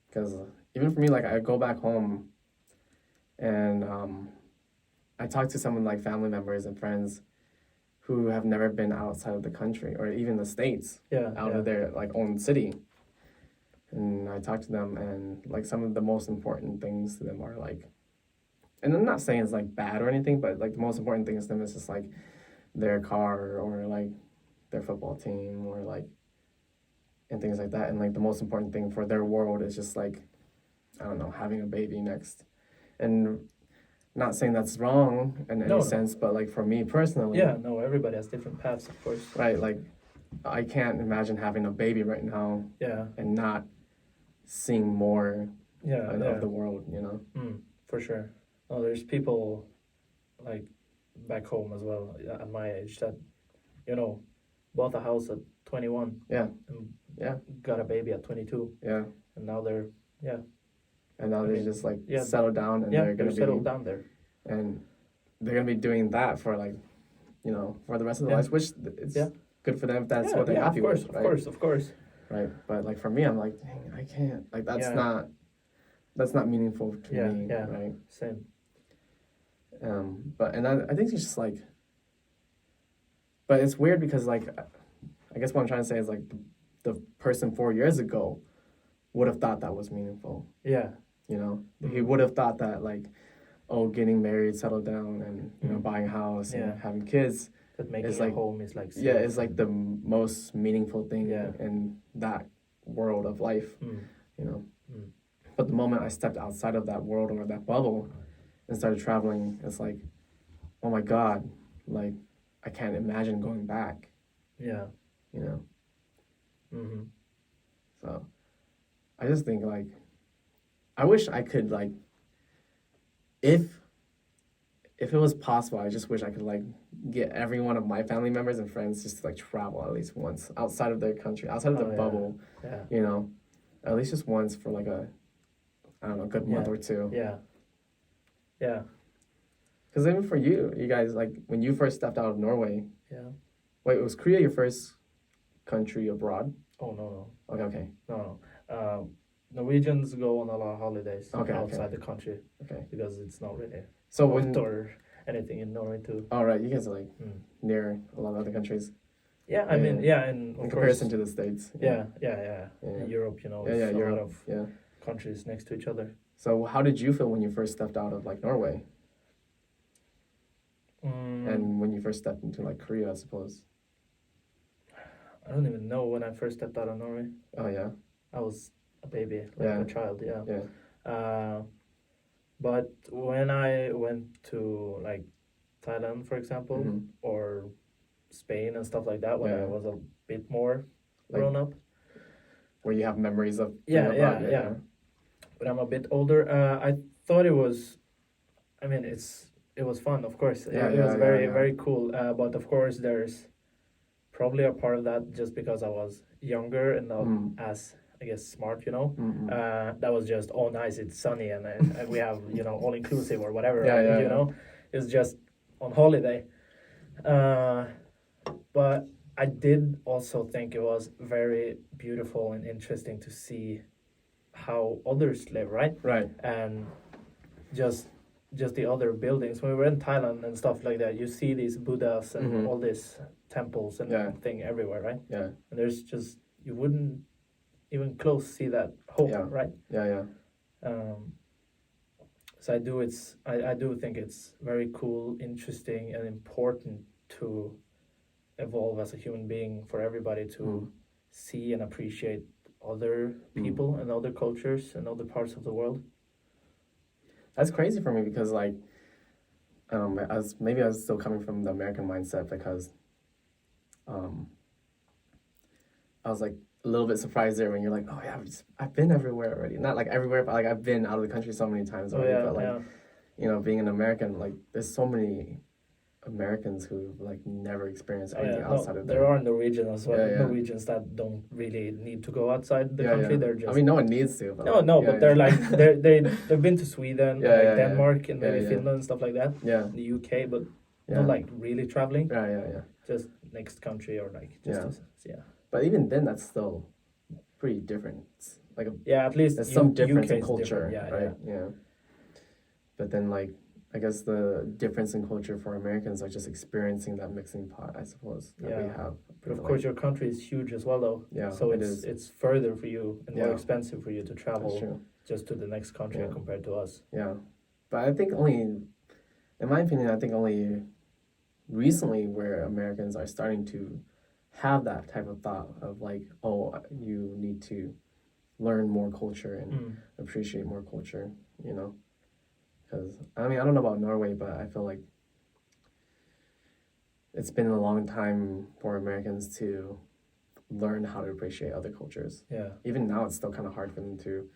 Because even for me, like I go back home and I talk to some of like family members and friends who have never been outside of the country or even the States, Yeah. out of their like own city. And I talk to them, and like some of the most important things to them are like, and I'm not saying it's like bad or anything, but like the most important things to them is just like their car or like their football team or like, and things like that. And like the most important thing for their world is just like, I don't know, having a baby next. And not saying that's wrong in any No. sense, but like for me personally, Yeah. No. Everybody has different paths, of course. right? Like I can't imagine having a baby right now Yeah. and not seeing more Yeah. of the world, you know? For sure. Oh, there's people like back home as well at my age that, bought a house at 21. Yeah. And Yeah. got a baby at 22. Yeah. And now they're, And now I they mean, just like yeah, settle down and they're they're gonna settled be, down there. and they're gonna be doing that for like, for the rest of their lives, which it's good for them if that's what they're happy with, right? Of course. Right. But like for me, I'm like, dang, I can't, like that's Yeah. not meaningful to me, Yeah. right? Same. But I think it's just like, but it's weird because like, I guess what I'm trying to say is like the person 4 years ago would have thought that was meaningful. Yeah. He would have thought that like, oh, getting married, settle down, and buying a house and having kids. That making is a like, home is like. yeah, it's like the most meaningful thing Yeah. in that world of life, Mm. But the moment I stepped outside of that world or that bubble and started traveling, it's like, oh my God, like I can't imagine going back, Yeah. Mm-hmm. So I just think like, I wish I could like, if it was possible, I just wish I could like get every one of my family members and friends just to like travel at least once outside of their country, outside of their bubble, Yeah. At least just once for like a, I don't know, good month or two. Yeah. Yeah. Because even for you guys, like when you first stepped out of Norway, Yeah. wait, was Korea your first country abroad? Oh no. Okay. No. Norwegians go on a lot of holidays Okay, outside the country Okay. because it's not really So hot when, or anything in Norway too. all right, you guys are like Mm. near a lot of other countries Yeah, I mean, and of in course, comparison to the States. yeah. Yeah. In Europe, Yeah, it's a Europe. lot of countries next to each other. So how did you feel when you first stepped out of like Norway Mm, and when you first stepped into like Korea, I suppose? I don't even know when I first stepped out of Norway. Oh yeah. I was a baby, like Yeah. a child, yeah. Yeah. But when I went to like Thailand, for example, Mhm. or Spain and stuff like that, when I Yeah. was a bit more Like, grown up, where you have memories of Yeah, being abroad, yeah. when I'm a bit older, I thought it was, I mean, it was fun, of course. It was very, very cool. But of course, there's probably a part of that just because I was younger and not as I guess, smart, you know. Mm-hmm. That was just, oh, nice, it's sunny, and we have, you know, all inclusive or whatever, Yeah, yeah, you yeah. know. It's just on holiday. But I did also think it was very beautiful and interesting to see how others live, right? Right. And just the other buildings. When we were in Thailand and stuff like that, you see these Buddhas and Mhm. all these temples and Yeah. thing everywhere, right? Yeah. And there's just, you wouldn't even close see that home, Yeah. right? Yeah. Yeah. So I do think it's very cool, interesting, and important to evolve as a human being for everybody to Mm. see and appreciate other people and other cultures and other parts of the world. That's crazy for me because like, I was still coming from the American mindset because, I was like a little bit surprised there when you're like, oh yeah, I've been everywhere already. Not like everywhere, but like I've been out of the country so many times Oh already. yeah, But like, yeah. you know, being an American, like there's so many Americans who like never experienced Oh, anything yeah. outside No, of there are Norwegians as well. Yeah, yeah. Norwegians that don't really need to go outside the Yeah, country. yeah. They're just I mean, no one needs to. But no, like, no, yeah, but yeah. they're like they've been to Sweden, Yeah, like yeah, yeah. Denmark, and Yeah, maybe yeah. Finland and stuff like that. Yeah. The UK, but Yeah. not like really traveling. Yeah, yeah, yeah. Just next country or like just Yeah. yeah. But even then, that's still pretty different. It's like Yeah, at least there's some difference UK in is culture, different. Yeah, right? Yeah. But then, like, I guess the difference in culture for Americans are just experiencing that mixing pot, I suppose, that we Yeah. have. But of course, your country is huge as well, though. Yeah, So it it's is. it's further for you and more Yeah. expensive for you to That's travel true. just to the next country Yeah. compared to us. Yeah. But I think only, in my opinion, I think only recently where Americans are starting to have that type of thought of like, oh, you need to learn more culture and appreciate more culture, you know? Because, I mean, I don't know about Norway, but I feel like it's been a long time for Americans to learn how to appreciate other cultures. Yeah. Even now, it's still kind of hard for them to,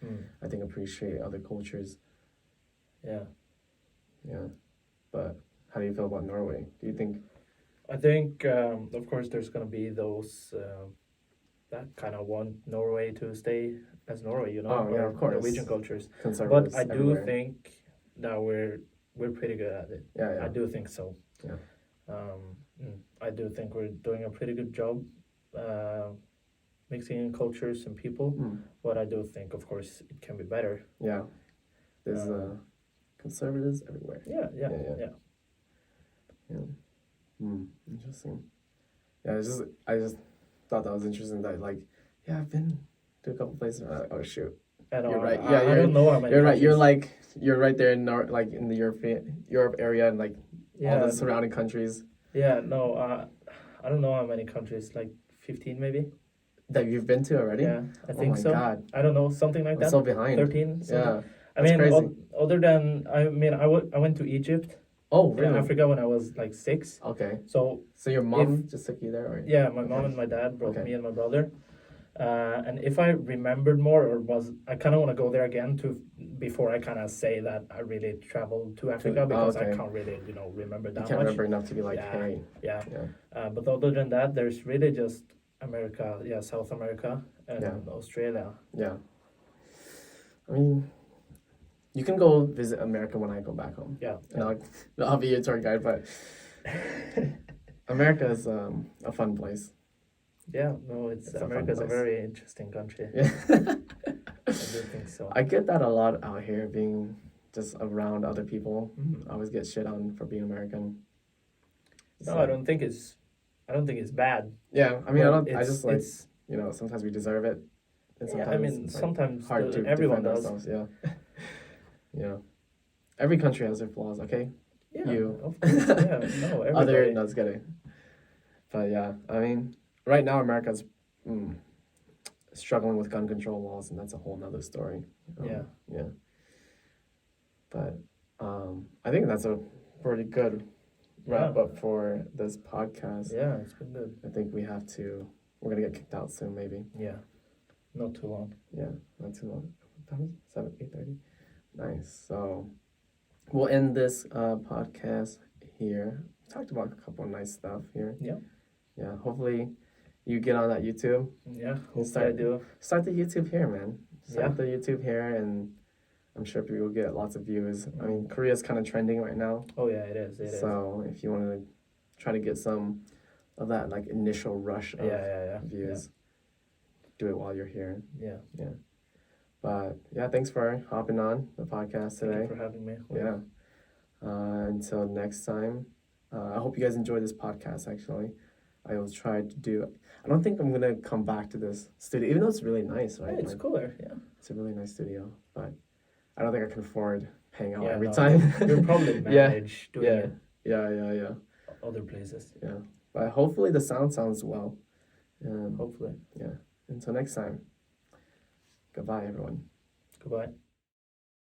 I think, appreciate other cultures. Yeah. Yeah. But how do you feel about Norway? Do you think? I think, of course, there's going to be those that kind of want Norway to stay as Norway, you know, Oh, yeah, or of course. Norwegian cultures. Conservatives But I do everywhere. think that we're pretty good at it. Yeah, yeah. I do think so. Yeah. I do think we're doing a pretty good job mixing in cultures and people. But I do think, of course, it can be better. Yeah. There's conservatives everywhere. Yeah. Interesting. Yeah, I just thought that was interesting that like, yeah, I've been to a couple places. Oh shoot, And you're right. I don't know how many. You're right. You're countries. you're right there in like in the Europe area and like all the surrounding countries. Yeah, no, I don't know how many countries, like 15 maybe. That you've been to already? Yeah, I think so. Oh my God. I don't know, something like I'm that. so behind. 13. Something. Yeah. I mean, crazy. other than I went to Egypt. Oh, In really? Africa when I was like 6. Okay. So your mom just took you there, or? yeah, my mom and my dad brought Okay. me and my brother. And if I remembered more, I kind of want to go there again before I kind of say that I really traveled to Africa because okay. I can't really remember that You can't much. remember enough to be like, Yeah. hey. Yeah. Yeah. But other than that, there's really just America, South America and Yeah. Australia. Yeah. I mean, you can go visit America when I go back home. Yeah. And I'll be your tour guide, but America is a fun place. Yeah, no, It's a fun America's a place. very interesting country. Yeah. I do think so. I get that a lot out here, being just around other people. Mhm. I always get shit on for being American. No, I don't think it's bad. Yeah, I mean, but I just like, it's sometimes we deserve it. And yeah. I mean, it's, like, sometimes hard to everyone defend does. ourselves. Yeah. Yeah. Every country has their flaws, okay? Yeah, You. of course. Yeah, no, everybody. No, it's kidding. But yeah, I mean, right now America's struggling with gun control laws, and that's a whole nother story. Yeah. Yeah. But I think that's a pretty good wrap up for this podcast. Yeah, it's been good. I think we're gonna get kicked out soon, maybe. Yeah, not too long. Yeah, not too long. What time is it? 8:30. Nice. So we'll end this podcast here. We talked about a couple of nice stuff here. Yeah. Yeah. Hopefully you get on that YouTube. Yeah, You hopefully I do. Start the YouTube here, man. Start Yeah. the YouTube here, and I'm sure people will get lots of views. I mean, Korea's kind of trending right now. Oh yeah, it is. It is. So if you want to try to get some of that like initial rush of Yeah. views, do it while you're here. Yeah. But yeah, thanks for hopping on the podcast Thank today. you for having me. Yeah. Until next time, I hope you guys enjoy this podcast. Actually, I will try to do. I don't think I'm gonna come back to this studio, even though it's really nice, right? Yeah, it's Like, cooler. Yeah. it's a really nice studio, but I don't think I can afford paying out Yeah, every no, time. You'll probably manage doing it Yeah. other places. Yeah, but hopefully the sound sounds well. Hopefully. Yeah. Until next time. Goodbye, everyone. Goodbye.